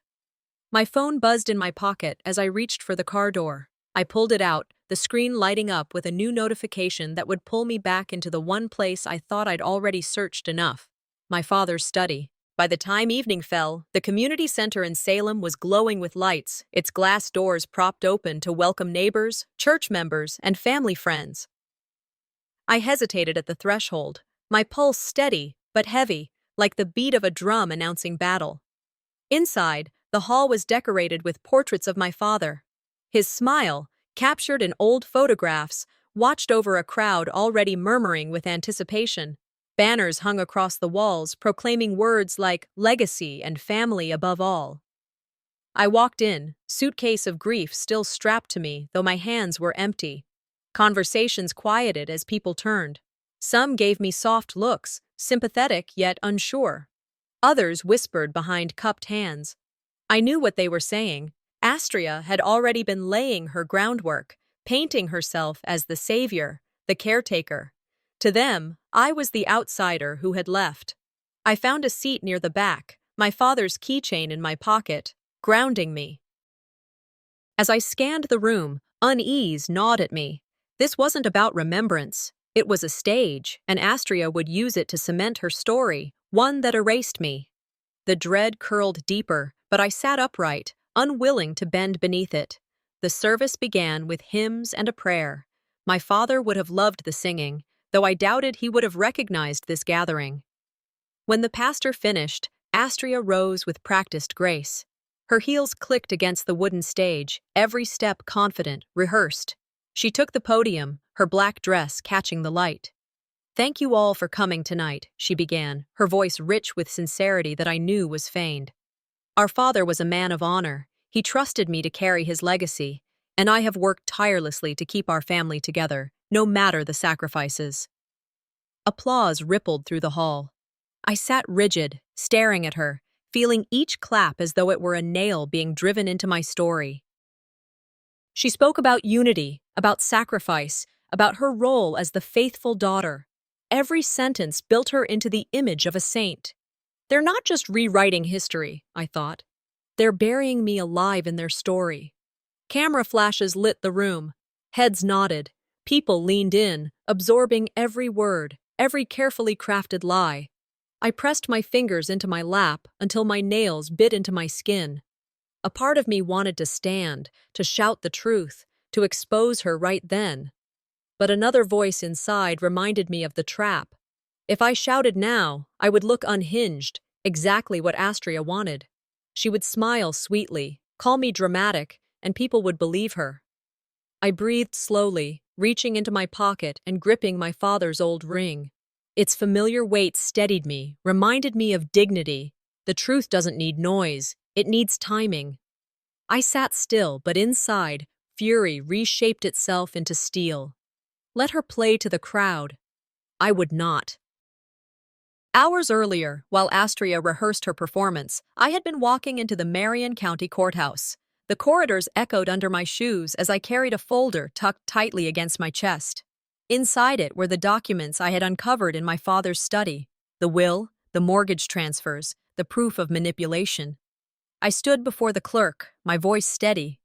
My phone buzzed in my pocket as I reached for the car door. I pulled it out, the screen lighting up with a new notification that would pull me back into the one place I thought I'd already searched enough: my father's study. By the time evening fell, the community center in Salem was glowing with lights, its glass doors propped open to welcome neighbors, church members, and family friends. I hesitated at the threshold, my pulse steady but heavy, like the beat of a drum announcing battle. Inside, the hall was decorated with portraits of my father. His smile, captured in old photographs, watched over a crowd already murmuring with anticipation. Banners hung across the walls, proclaiming words like legacy and family above all. I walked in, suitcase of grief still strapped to me, though my hands were empty. Conversations quieted as people turned. Some gave me soft looks, sympathetic yet unsure. Others whispered behind cupped hands. I knew what they were saying. Astria had already been laying her groundwork, painting herself as the savior, the caretaker. To them, I was the outsider who had left. I found a seat near the back, my father's keychain in my pocket, grounding me. As I scanned the room, unease gnawed at me. This wasn't about remembrance. It was a stage, and Astria would use it to cement her story, one that erased me. The dread curled deeper, but I sat upright, unwilling to bend beneath it. The service began with hymns and a prayer. My father would have loved the singing, though I doubted he would have recognized this gathering. When the pastor finished, Astria rose with practiced grace. Her heels clicked against the wooden stage, every step confident, rehearsed. She took the podium, her black dress catching the light. "Thank you all for coming tonight," she began, her voice rich with sincerity that I knew was feigned. "Our father was a man of honor. He trusted me to carry his legacy, and I have worked tirelessly to keep our family together, no matter the sacrifices." Applause rippled through the hall. I sat rigid, staring at her, feeling each clap as though it were a nail being driven into my story. She spoke about unity, about sacrifice, about her role as the faithful daughter. Every sentence built her into the image of a saint. They're not just rewriting history, I thought. They're burying me alive in their story. Camera flashes lit the room. Heads nodded. People leaned in, absorbing every word, every carefully crafted lie. I pressed my fingers into my lap until my nails bit into my skin. A part of me wanted to stand, to shout the truth, to expose her right then. But another voice inside reminded me of the trap. If I shouted now, I would look unhinged, exactly what Astria wanted. She would smile sweetly, call me dramatic, and people would believe her. I breathed slowly, reaching into my pocket and gripping my father's old ring. Its familiar weight steadied me, reminded me of dignity. The truth doesn't need noise, it needs timing. I sat still, but inside, fury reshaped itself into steel. Let her play to the crowd. I would not. Hours earlier, while Astria rehearsed her performance, I had been walking into the Marion County Courthouse. The corridors echoed under my shoes as I carried a folder tucked tightly against my chest. Inside it were the documents I had uncovered in my father's study: the will, the mortgage transfers, the proof of manipulation. I stood before the clerk, my voice steady.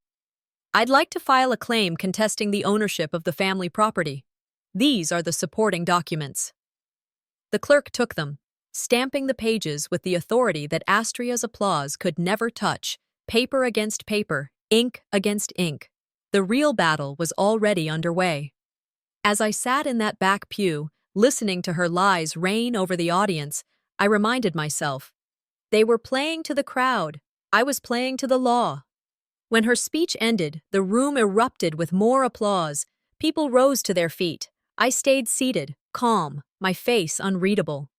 I'd like to file a claim contesting the ownership of the family property. These are the supporting documents. The clerk took them, stamping the pages with the authority that Astria's applause could never touch, paper against paper, ink against ink. The real battle was already underway. As I sat in that back pew, listening to her lies reign over the audience, I reminded myself, they were playing to the crowd. I was playing to the law. When her speech ended, the room erupted with more applause. People rose to their feet. I stayed seated, calm, my face unreadable.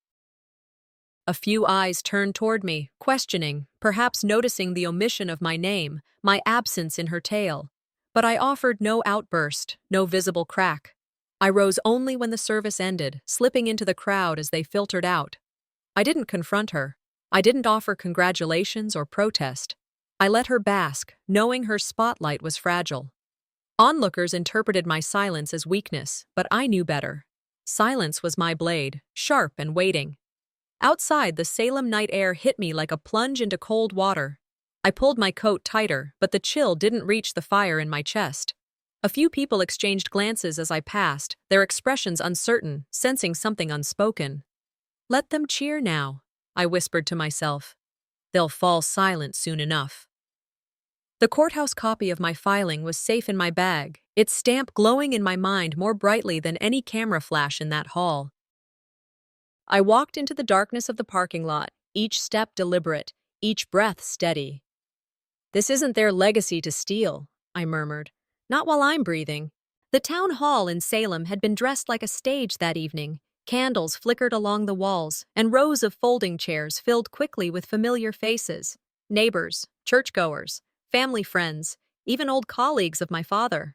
A few eyes turned toward me, questioning, perhaps noticing the omission of my name, my absence in her tale. But I offered no outburst, no visible crack. I rose only when the service ended, slipping into the crowd as they filtered out. I didn't confront her. I didn't offer congratulations or protest. I let her bask, knowing her spotlight was fragile. Onlookers interpreted my silence as weakness, but I knew better. Silence was my blade, sharp and waiting. Outside, the Salem night air hit me like a plunge into cold water. I pulled my coat tighter, but the chill didn't reach the fire in my chest. A few people exchanged glances as I passed, their expressions uncertain, sensing something unspoken. Let them cheer now, I whispered to myself. They'll fall silent soon enough. The courthouse copy of my filing was safe in my bag, its stamp glowing in my mind more brightly than any camera flash in that hall. I walked into the darkness of the parking lot, each step deliberate, each breath steady. This isn't their legacy to steal, I murmured. Not while I'm breathing. The town hall in Salem had been dressed like a stage that evening. Candles flickered along the walls, and rows of folding chairs filled quickly with familiar faces. Neighbors, churchgoers, family friends, even old colleagues of my father.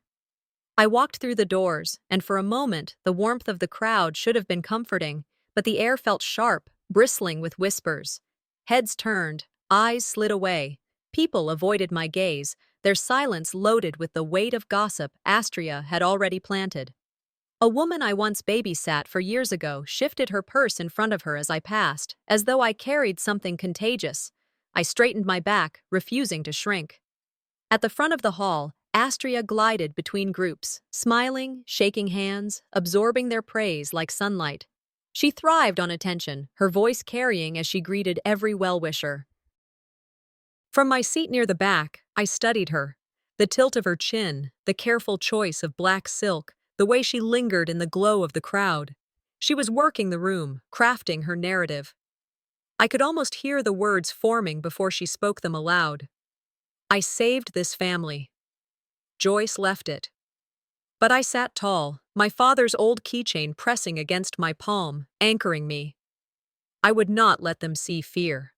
I walked through the doors, and for a moment, the warmth of the crowd should have been comforting, but the air felt sharp, bristling with whispers. Heads turned, eyes slid away. People avoided my gaze, their silence loaded with the weight of gossip Astria had already planted. A woman I once babysat for years ago shifted her purse in front of her as I passed, as though I carried something contagious. I straightened my back, refusing to shrink. At the front of the hall, Astria glided between groups, smiling, shaking hands, absorbing their praise like sunlight. She thrived on attention, her voice carrying as she greeted every well-wisher. From my seat near the back, I studied her. The tilt of her chin, the careful choice of black silk, the way she lingered in the glow of the crowd. She was working the room, crafting her narrative. I could almost hear the words forming before she spoke them aloud. I saved this family. Joyce left it. But I sat tall, my father's old keychain pressing against my palm, anchoring me. I would not let them see fear.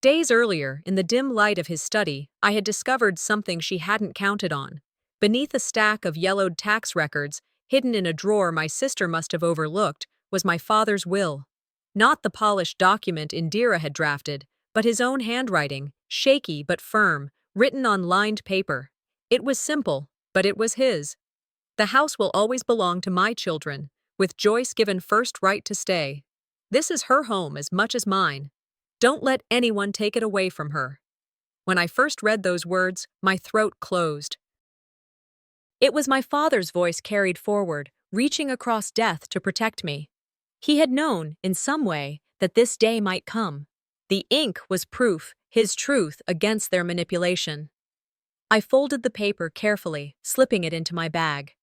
Days earlier, in the dim light of his study, I had discovered something she hadn't counted on. Beneath a stack of yellowed tax records, hidden in a drawer my sister must have overlooked, was my father's will. Not the polished document Indira had drafted, but his own handwriting, shaky but firm, written on lined paper. It was simple, but it was his. The house will always belong to my children, with Joyce given first right to stay. This is her home as much as mine. Don't let anyone take it away from her. When I first read those words, my throat closed. It was my father's voice carried forward, reaching across death to protect me. He had known, in some way, that this day might come. The ink was proof, his truth against their manipulation. I folded the paper carefully, slipping it into my bag.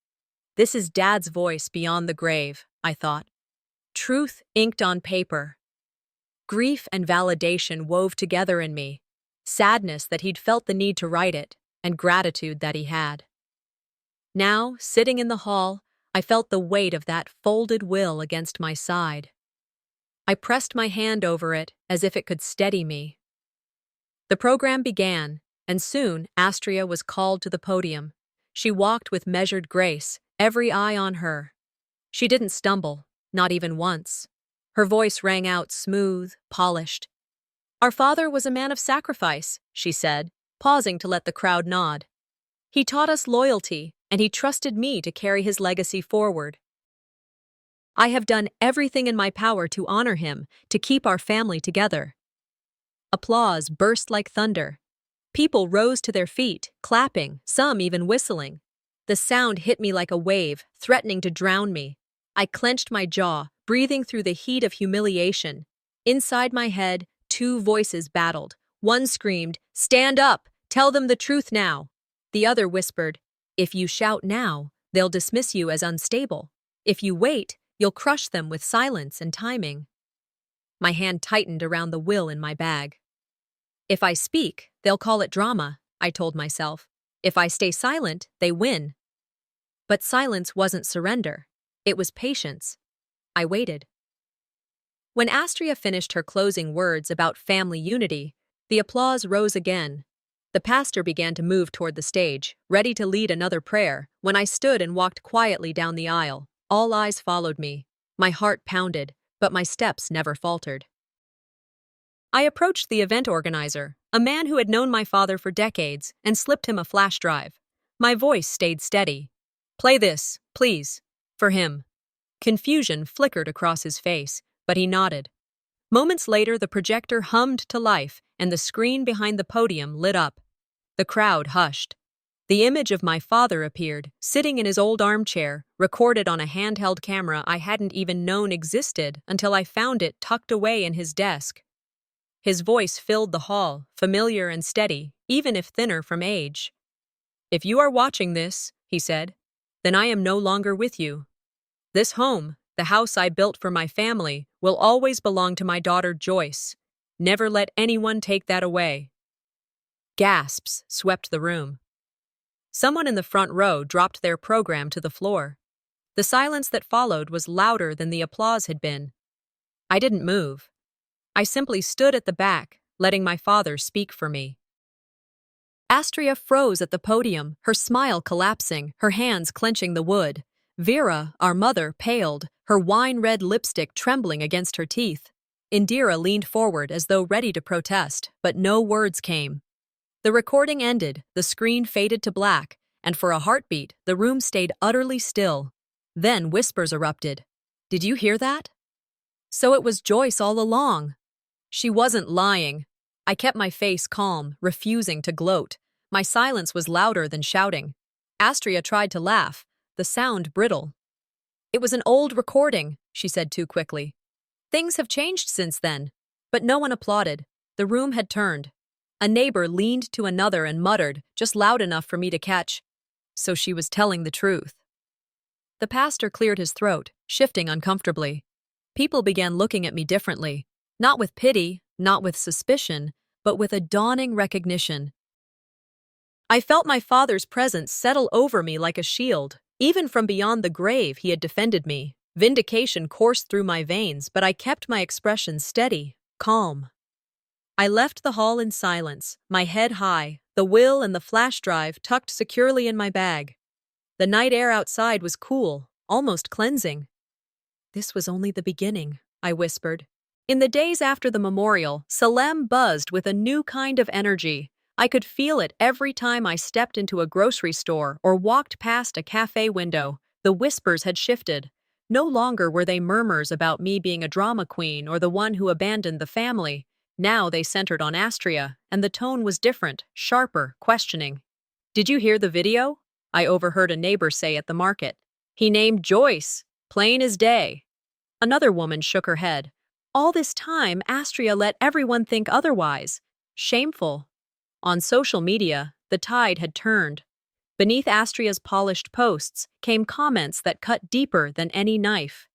This is Dad's voice beyond the grave, I thought. Truth inked on paper. Grief and validation wove together in me. Sadness that he'd felt the need to write it, and gratitude that he had. Now, sitting in the hall, I felt the weight of that folded will against my side. I pressed my hand over it as if it could steady me. The program began, and soon Astria was called to the podium. She walked with measured grace, every eye on her. She didn't stumble, not even once. Her voice rang out smooth, polished. "Our father was a man of sacrifice," she said, pausing to let the crowd nod. "He taught us loyalty, and he trusted me to carry his legacy forward. I have done everything in my power to honor him, to keep our family together." Applause burst like thunder. People rose to their feet, clapping, some even whistling. The sound hit me like a wave, threatening to drown me. I clenched my jaw, breathing through the heat of humiliation. Inside my head, two voices battled. One screamed, "Stand up! Tell them the truth now!" The other whispered, "If you shout now, they'll dismiss you as unstable. If you wait, you'll crush them with silence and timing." My hand tightened around the will in my bag. "If I speak, they'll call it drama," I told myself. "If I stay silent, they win." But silence wasn't surrender. It was patience. I waited. When Astria finished her closing words about family unity, the applause rose again. The pastor began to move toward the stage, ready to lead another prayer, when I stood and walked quietly down the aisle. All eyes followed me. My heart pounded, but my steps never faltered. I approached the event organizer, a man who had known my father for decades, and slipped him a flash drive. My voice stayed steady. "Play this, please, for him." Confusion flickered across his face, but he nodded. Moments later, the projector hummed to life, and the screen behind the podium lit up. The crowd hushed. The image of my father appeared, sitting in his old armchair, recorded on a handheld camera I hadn't even known existed until I found it tucked away in his desk. His voice filled the hall, familiar and steady, even if thinner from age. "If you are watching this," he said, "then I am no longer with you. This home, the house I built for my family, will always belong to my daughter Joyce. Never let anyone take that away." Gasps swept the room. Someone in the front row dropped their program to the floor. The silence that followed was louder than the applause had been. I didn't move. I simply stood at the back, letting my father speak for me. Astria froze at the podium, her smile collapsing, her hands clenching the wood. Vera, our mother, paled, her wine-red lipstick trembling against her teeth. Indira leaned forward as though ready to protest, but no words came. The recording ended, the screen faded to black, and for a heartbeat, the room stayed utterly still. Then whispers erupted. "Did you hear that?" So it was Joyce all along. She wasn't lying. I kept my face calm, refusing to gloat. My silence was louder than shouting. Astria tried to laugh, the sound brittle. "It was an old recording," she said too quickly. "Things have changed since then." But no one applauded. The room had turned. A neighbor leaned to another and muttered, just loud enough for me to catch. So she was telling the truth. The pastor cleared his throat, shifting uncomfortably. People began looking at me differently. Not with pity, not with suspicion, but with a dawning recognition. I felt my father's presence settle over me like a shield. Even from beyond the grave, he had defended me. Vindication coursed through my veins, but I kept my expression steady, calm. I left the hall in silence, my head high, the will and the flash drive tucked securely in my bag. The night air outside was cool, almost cleansing. "This was only the beginning," I whispered. In the days after the memorial, Salem buzzed with a new kind of energy. I could feel it every time I stepped into a grocery store or walked past a cafe window. The whispers had shifted. No longer were they murmurs about me being a drama queen or the one who abandoned the family. Now they centered on Astria, and the tone was different, sharper, questioning. "Did you hear the video?" I overheard a neighbor say at the market. "He named Joyce, plain as day." Another woman shook her head. "All this time, Astria let everyone think otherwise. Shameful." On social media, the tide had turned. Beneath Astria's polished posts came comments that cut deeper than any knife.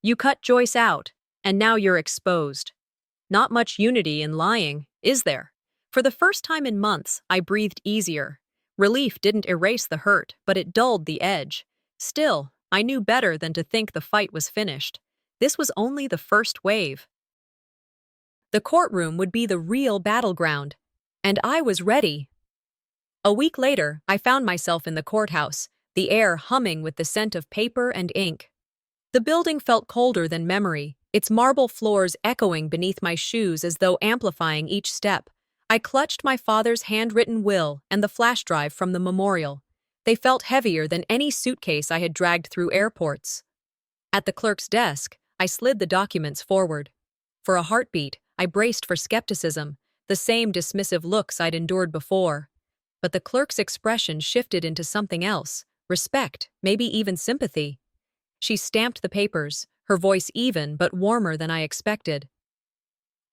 "You cut Joyce out, and now you're exposed." Not much unity in lying, is there? For the first time in months, I breathed easier. Relief didn't erase the hurt, but it dulled the edge. Still, I knew better than to think the fight was finished. This was only the first wave. The courtroom would be the real battleground. And I was ready. A week later, I found myself in the courthouse, the air humming with the scent of paper and ink. The building felt colder than memory, its marble floors echoing beneath my shoes as though amplifying each step. I clutched my father's handwritten will and the flash drive from the memorial. They felt heavier than any suitcase I had dragged through airports. At the clerk's desk, I slid the documents forward. For a heartbeat, I braced for skepticism, the same dismissive looks I'd endured before. But the clerk's expression shifted into something else, respect, maybe even sympathy. She stamped the papers, her voice even but warmer than I expected.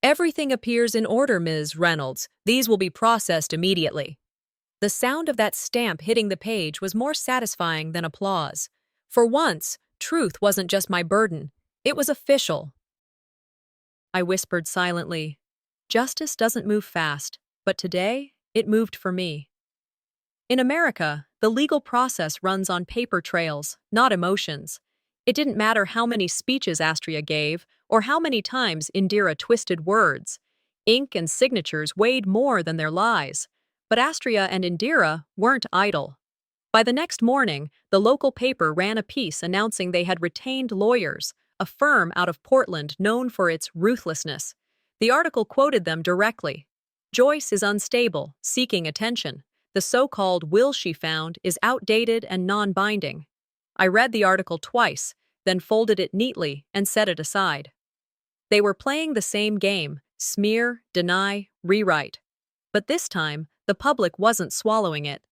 "Everything appears in order, Ms. Reynolds. These will be processed immediately." The sound of that stamp hitting the page was more satisfying than applause. For once, truth wasn't just my burden. It was official. I whispered silently. Justice doesn't move fast, but today, it moved for me. In America, the legal process runs on paper trails, not emotions. It didn't matter how many speeches Astria gave or how many times Indira twisted words. Ink and signatures weighed more than their lies. But Astria and Indira weren't idle. By the next morning, the local paper ran a piece announcing they had retained lawyers, a firm out of Portland known for its ruthlessness. The article quoted them directly. "Joyce is unstable, seeking attention. The so-called will she found is outdated and non-binding." I read the article twice, then folded it neatly and set it aside. They were playing the same game, smear, deny, rewrite. But this time, the public wasn't swallowing it.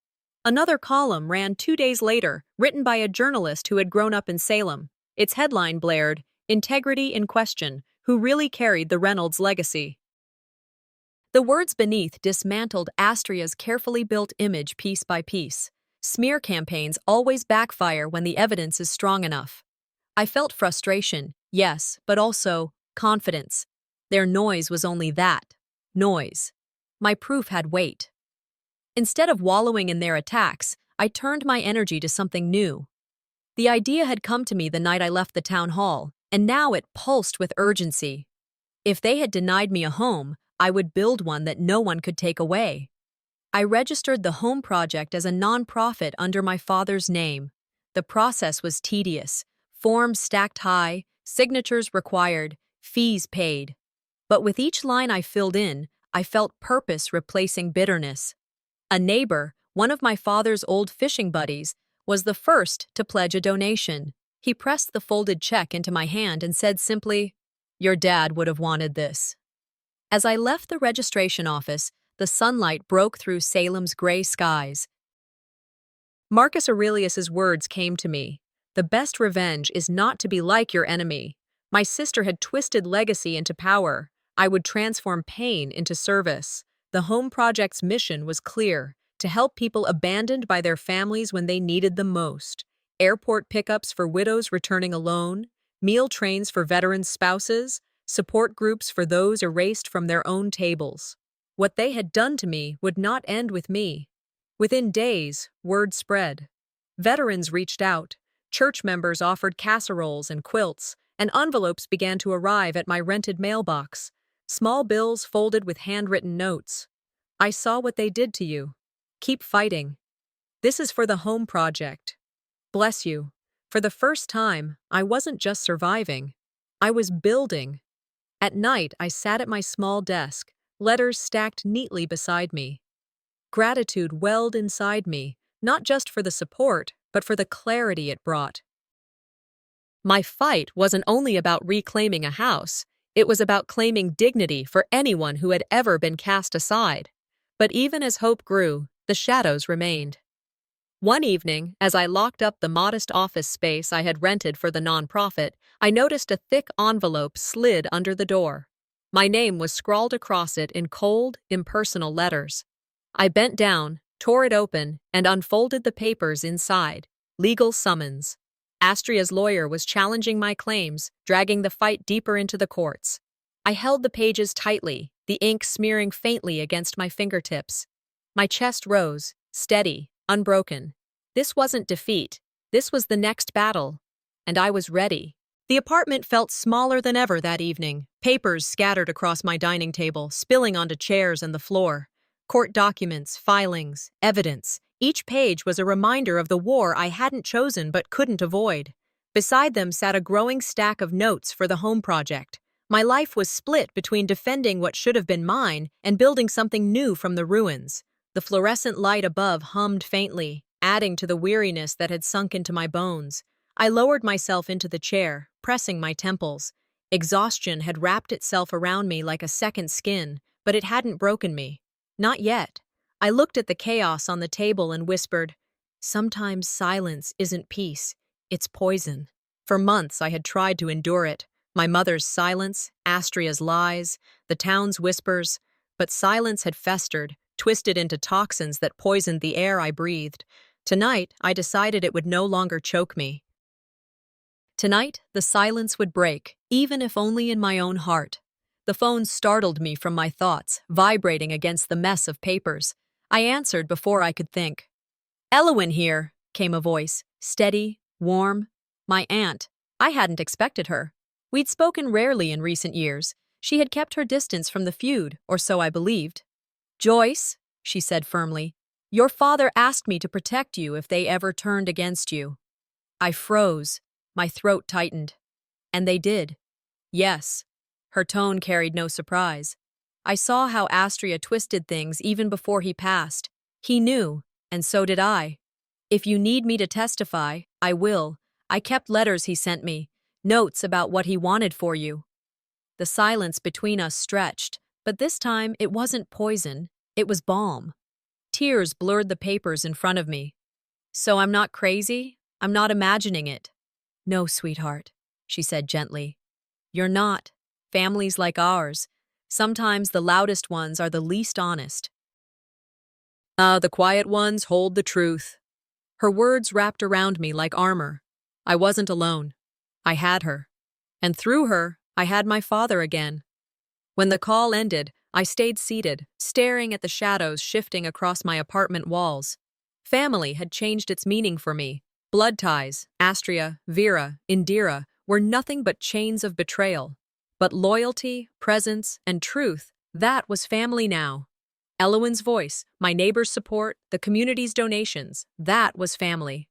Another column ran 2 days later, written by a journalist who had grown up in Salem. Its headline blared, "Integrity in Question, Who Really Carried the Reynolds Legacy?" The words beneath dismantled Astria's carefully built image piece by piece. Smear campaigns always backfire when the evidence is strong enough. I felt frustration, yes, but also confidence. Their noise was only that. Noise. My proof had weight. Instead of wallowing in their attacks, I turned my energy to something new. The idea had come to me the night I left the town hall, and now it pulsed with urgency. If they had denied me a home, I would build one that no one could take away. I registered the home project as a non-profit under my father's name. The process was tedious. Forms stacked high, signatures required, fees paid. But with each line I filled in, I felt purpose replacing bitterness. A neighbor, one of my father's old fishing buddies, was the first to pledge a donation. He pressed the folded check into my hand and said simply, "Your dad would have wanted this." As I left the registration office, the sunlight broke through Salem's gray skies. Marcus Aurelius's words came to me. "The best revenge is not to be like your enemy." My sister had twisted legacy into power. I would transform pain into service. The home project's mission was clear: to help people abandoned by their families when they needed them most. Airport pickups for widows returning alone, meal trains for veteran spouses, support groups for those erased from their own tables. What they had done to me would not end with me. Within days, word spread. Veterans reached out, church members offered casseroles and quilts, and envelopes began to arrive at my rented mailbox. Small bills folded with handwritten notes. "I saw what they did to you. Keep fighting. This is for the home project. Bless you." For the first time, I wasn't just surviving. I was building. At night, I sat at my small desk, letters stacked neatly beside me. Gratitude welled inside me, not just for the support, but for the clarity it brought. My fight wasn't only about reclaiming a house. It was about claiming dignity for anyone who had ever been cast aside. But even as hope grew, the shadows remained. One evening, as I locked up the modest office space I had rented for the nonprofit, I noticed a thick envelope slid under the door. My name was scrawled across it in cold, impersonal letters. I bent down, tore it open, and unfolded the papers inside. Legal summons. Astria's lawyer was challenging my claims, dragging the fight deeper into the courts. I held the pages tightly, the ink smearing faintly against my fingertips. My chest rose, steady, unbroken. This wasn't defeat. This was the next battle. And I was ready. The apartment felt smaller than ever that evening. Papers scattered across my dining table, spilling onto chairs and the floor. Court documents, filings, evidence. Each page was a reminder of the war I hadn't chosen but couldn't avoid. Beside them sat a growing stack of notes for the home project. My life was split between defending what should have been mine and building something new from the ruins. The fluorescent light above hummed faintly, adding to the weariness that had sunk into my bones. I lowered myself into the chair, pressing my temples. Exhaustion had wrapped itself around me like a second skin, but it hadn't broken me. Not yet. I looked at the chaos on the table and whispered, "Sometimes silence isn't peace, it's poison." For months I had tried to endure it. My mother's silence, Astria's lies, the town's whispers, but silence had festered, twisted into toxins that poisoned the air I breathed. Tonight, I decided it would no longer choke me. Tonight, the silence would break, even if only in my own heart. The phone startled me from my thoughts, vibrating against the mess of papers. I answered before I could think. "Elowyn here," came a voice, steady, warm. My aunt. I hadn't expected her. We'd spoken rarely in recent years. She had kept her distance from the feud, or so I believed. "Joyce," she said firmly, "your father asked me to protect you if they ever turned against you." I froze. My throat tightened. And they did. Yes. Her tone carried no surprise. I saw how Astria twisted things even before he passed. He knew, and so did I. "If you need me to testify, I will. I kept letters he sent me, notes about what he wanted for you." The silence between us stretched, but this time it wasn't poison, it was balm. Tears blurred the papers in front of me. "So I'm not crazy? I'm not imagining it." "No, sweetheart," she said gently. "You're not. Families like ours. Sometimes the loudest ones are the least honest. The quiet ones hold the truth." Her words wrapped around me like armor. I wasn't alone. I had her. And through her, I had my father again. When the call ended, I stayed seated, staring at the shadows shifting across my apartment walls. Family had changed its meaning for me. Blood ties, Astria, Vera, Indira, were nothing but chains of betrayal. But loyalty, presence, and truth, that was family now. Elowyn's voice, my neighbor's support, the community's donations, that was family.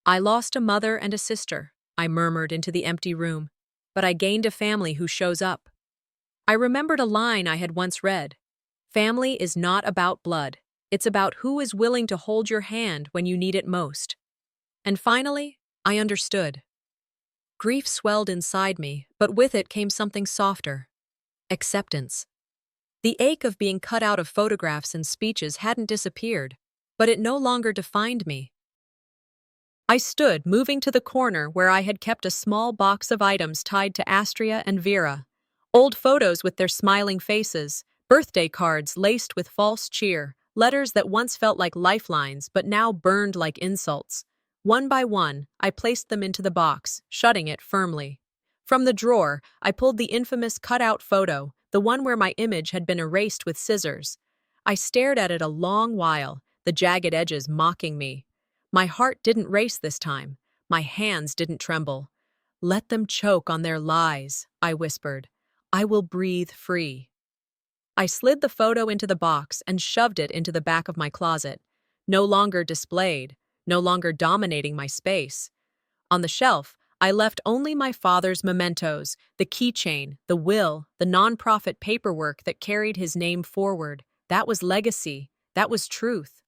"I lost a mother and a sister," I murmured into the empty room, "but I gained a family who shows up." I remembered a line I had once read. "Family is not about blood. It's about who is willing to hold your hand when you need it most." And finally, I understood. Grief swelled inside me, but with it came something softer. Acceptance. The ache of being cut out of photographs and speeches hadn't disappeared, but it no longer defined me. I stood, moving to the corner where I had kept a small box of items tied to Astria and Vera. Old photos with their smiling faces, birthday cards laced with false cheer, letters that once felt like lifelines but now burned like insults. One by one, I placed them into the box, shutting it firmly. From the drawer, I pulled the infamous cutout photo, the one where my image had been erased with scissors. I stared at it a long while, the jagged edges mocking me. My heart didn't race this time. My hands didn't tremble. "Let them choke on their lies," I whispered. "I will breathe free." I slid the photo into the box and shoved it into the back of my closet. No longer displayed, no longer dominating my space. On the shelf, I left only my father's mementos, the keychain, the will, the nonprofit paperwork that carried his name forward. That was legacy. That was truth.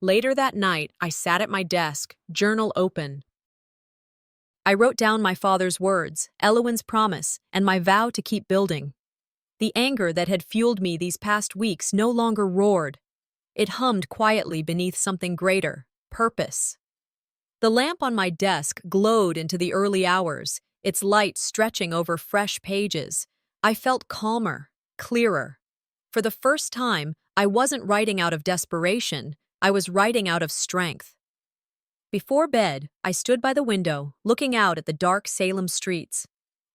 Later that night, I sat at my desk, journal open. I wrote down my father's words, Elowyn's promise, and my vow to keep building. The anger that had fueled me these past weeks no longer roared. It hummed quietly beneath something greater, purpose. The lamp on my desk glowed into the early hours, its light stretching over fresh pages. I felt calmer, clearer. For the first time, I wasn't writing out of desperation, I was writing out of strength. Before bed, I stood by the window, looking out at the dark Salem streets.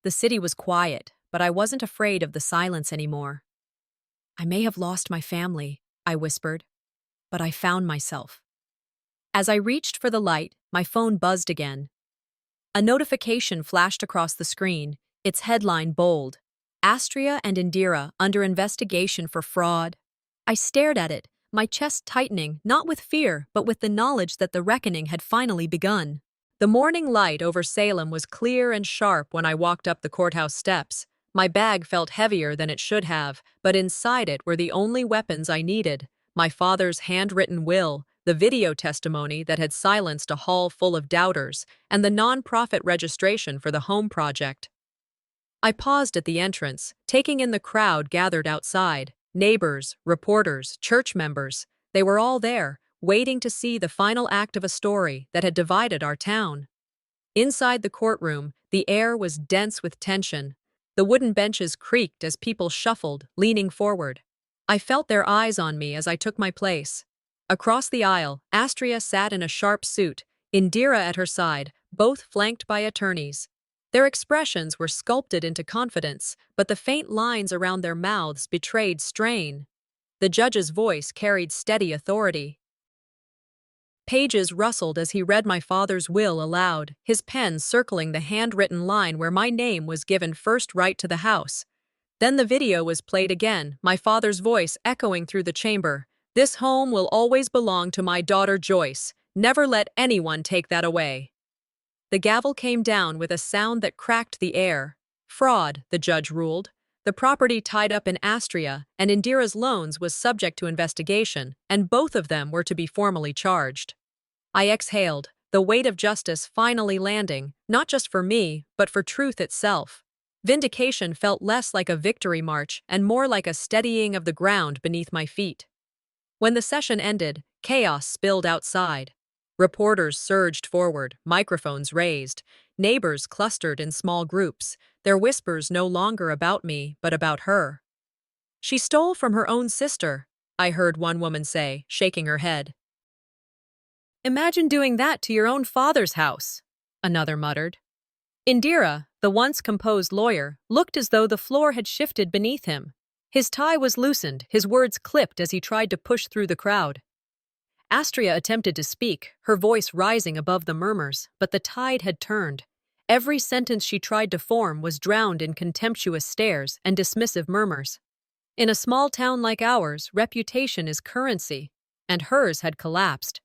The city was quiet, but I wasn't afraid of the silence anymore. "I may have lost my family," I whispered. but I found myself. As I reached for the light, my phone buzzed again. A notification flashed across the screen, its headline bold: Astria and Indira under investigation for fraud. I stared at it, my chest tightening, not with fear, but with the knowledge that the reckoning had finally begun. The morning light over Salem was clear and sharp when I walked up the courthouse steps. My bag felt heavier than it should have, but inside it were the only weapons I needed: my father's handwritten will, the video testimony that had silenced a hall full of doubters, and the non-profit registration for the home project. I paused at the entrance, taking in the crowd gathered outside. Neighbors, reporters, church members. They were all there, waiting to see the final act of a story that had divided our town. Inside the courtroom, the air was dense with tension. The wooden benches creaked as people shuffled, leaning forward. I felt their eyes on me as I took my place. Across the aisle, Astria sat in a sharp suit, Indira at her side, both flanked by attorneys. Their expressions were sculpted into confidence, but the faint lines around their mouths betrayed strain. The judge's voice carried steady authority. Pages rustled as he read my father's will aloud, his pen circling the handwritten line where my name was given first right to the house. Then the video was played again, my father's voice echoing through the chamber. "This home will always belong to my daughter Joyce. Never let anyone take that away." The gavel came down with a sound that cracked the air. Fraud, the judge ruled. The property tied up in Astria and Indira's loans was subject to investigation, and both of them were to be formally charged. I exhaled, the weight of justice finally landing, not just for me, but for truth itself. Vindication felt less like a victory march and more like a steadying of the ground beneath my feet. When the session ended, chaos spilled outside. Reporters surged forward, microphones raised. Neighbors clustered in small groups, their whispers no longer about me, but about her. "She stole from her own sister," I heard one woman say, shaking her head. "Imagine doing that to your own father's house," another muttered. Indira, the once composed lawyer, looked as though the floor had shifted beneath him. His tie was loosened, his words clipped as he tried to push through the crowd. Astria attempted to speak, her voice rising above the murmurs, but the tide had turned. Every sentence she tried to form was drowned in contemptuous stares and dismissive murmurs. In a small town like ours, reputation is currency, and hers had collapsed.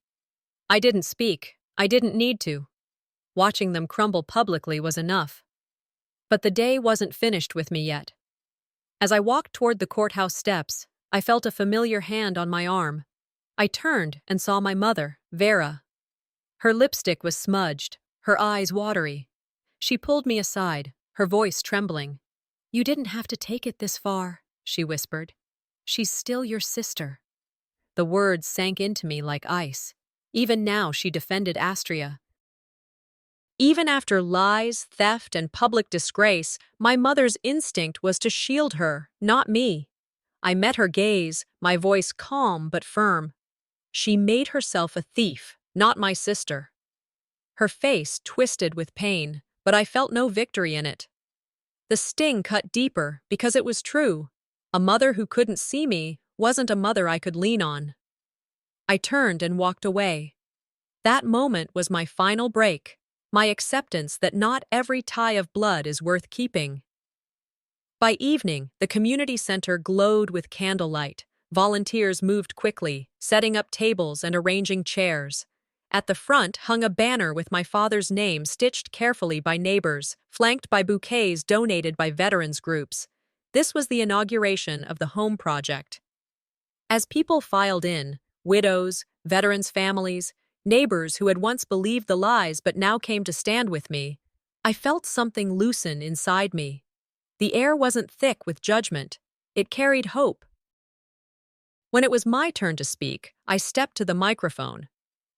I didn't speak. I didn't need to. Watching them crumble publicly was enough. But the day wasn't finished with me yet. As I walked toward the courthouse steps, I felt a familiar hand on my arm. I turned and saw my mother, Vera. Her lipstick was smudged, her eyes watery. She pulled me aside, her voice trembling. "You didn't have to take it this far," she whispered. "She's still your sister." The words sank into me like ice. Even now she defended Astria. Even after lies, theft, and public disgrace, my mother's instinct was to shield her, not me. I met her gaze, my voice calm but firm. She made herself a thief, not my sister. Her face twisted with pain, but I felt no victory in it. The sting cut deeper because it was true. A mother who couldn't see me wasn't a mother I could lean on. I turned and walked away. That moment was my final break, my acceptance that not every tie of blood is worth keeping. By evening, the community center glowed with candlelight. Volunteers moved quickly, setting up tables and arranging chairs. At the front hung a banner with my father's name stitched carefully by neighbors, flanked by bouquets donated by veterans groups. This was the inauguration of the home project. As people filed in, widows, veterans' families, neighbors who had once believed the lies but now came to stand with me, I felt something loosen inside me. The air wasn't thick with judgment. It carried hope. When it was my turn to speak, I stepped to the microphone.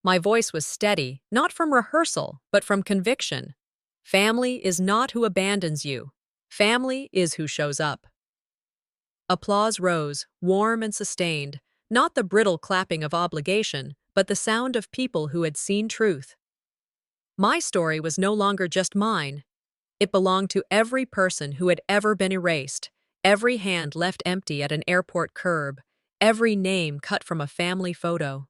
My voice was steady, not from rehearsal, but from conviction. Family is not who abandons you. Family is who shows up. Applause rose, warm and sustained, not the brittle clapping of obligation, but the sound of people who had seen truth. My story was no longer just mine. It belonged to every person who had ever been erased, every hand left empty at an airport curb, every name cut from a family photo.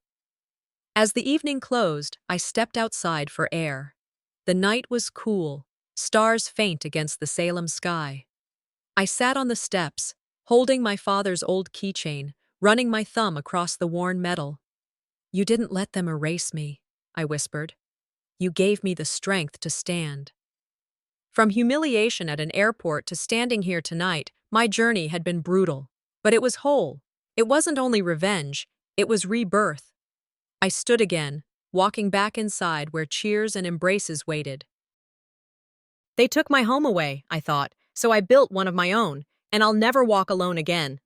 As the evening closed, I stepped outside for air. The night was cool, stars faint against the Salem sky. I sat on the steps, holding my father's old keychain, running my thumb across the worn metal. "You didn't let them erase me," I whispered. "You gave me the strength to stand." From humiliation at an airport to standing here tonight, my journey had been brutal. But it was whole. It wasn't only revenge, it was rebirth. I stood again, walking back inside where cheers and embraces waited. They took my home away, I thought, so I built one of my own, and I'll never walk alone again.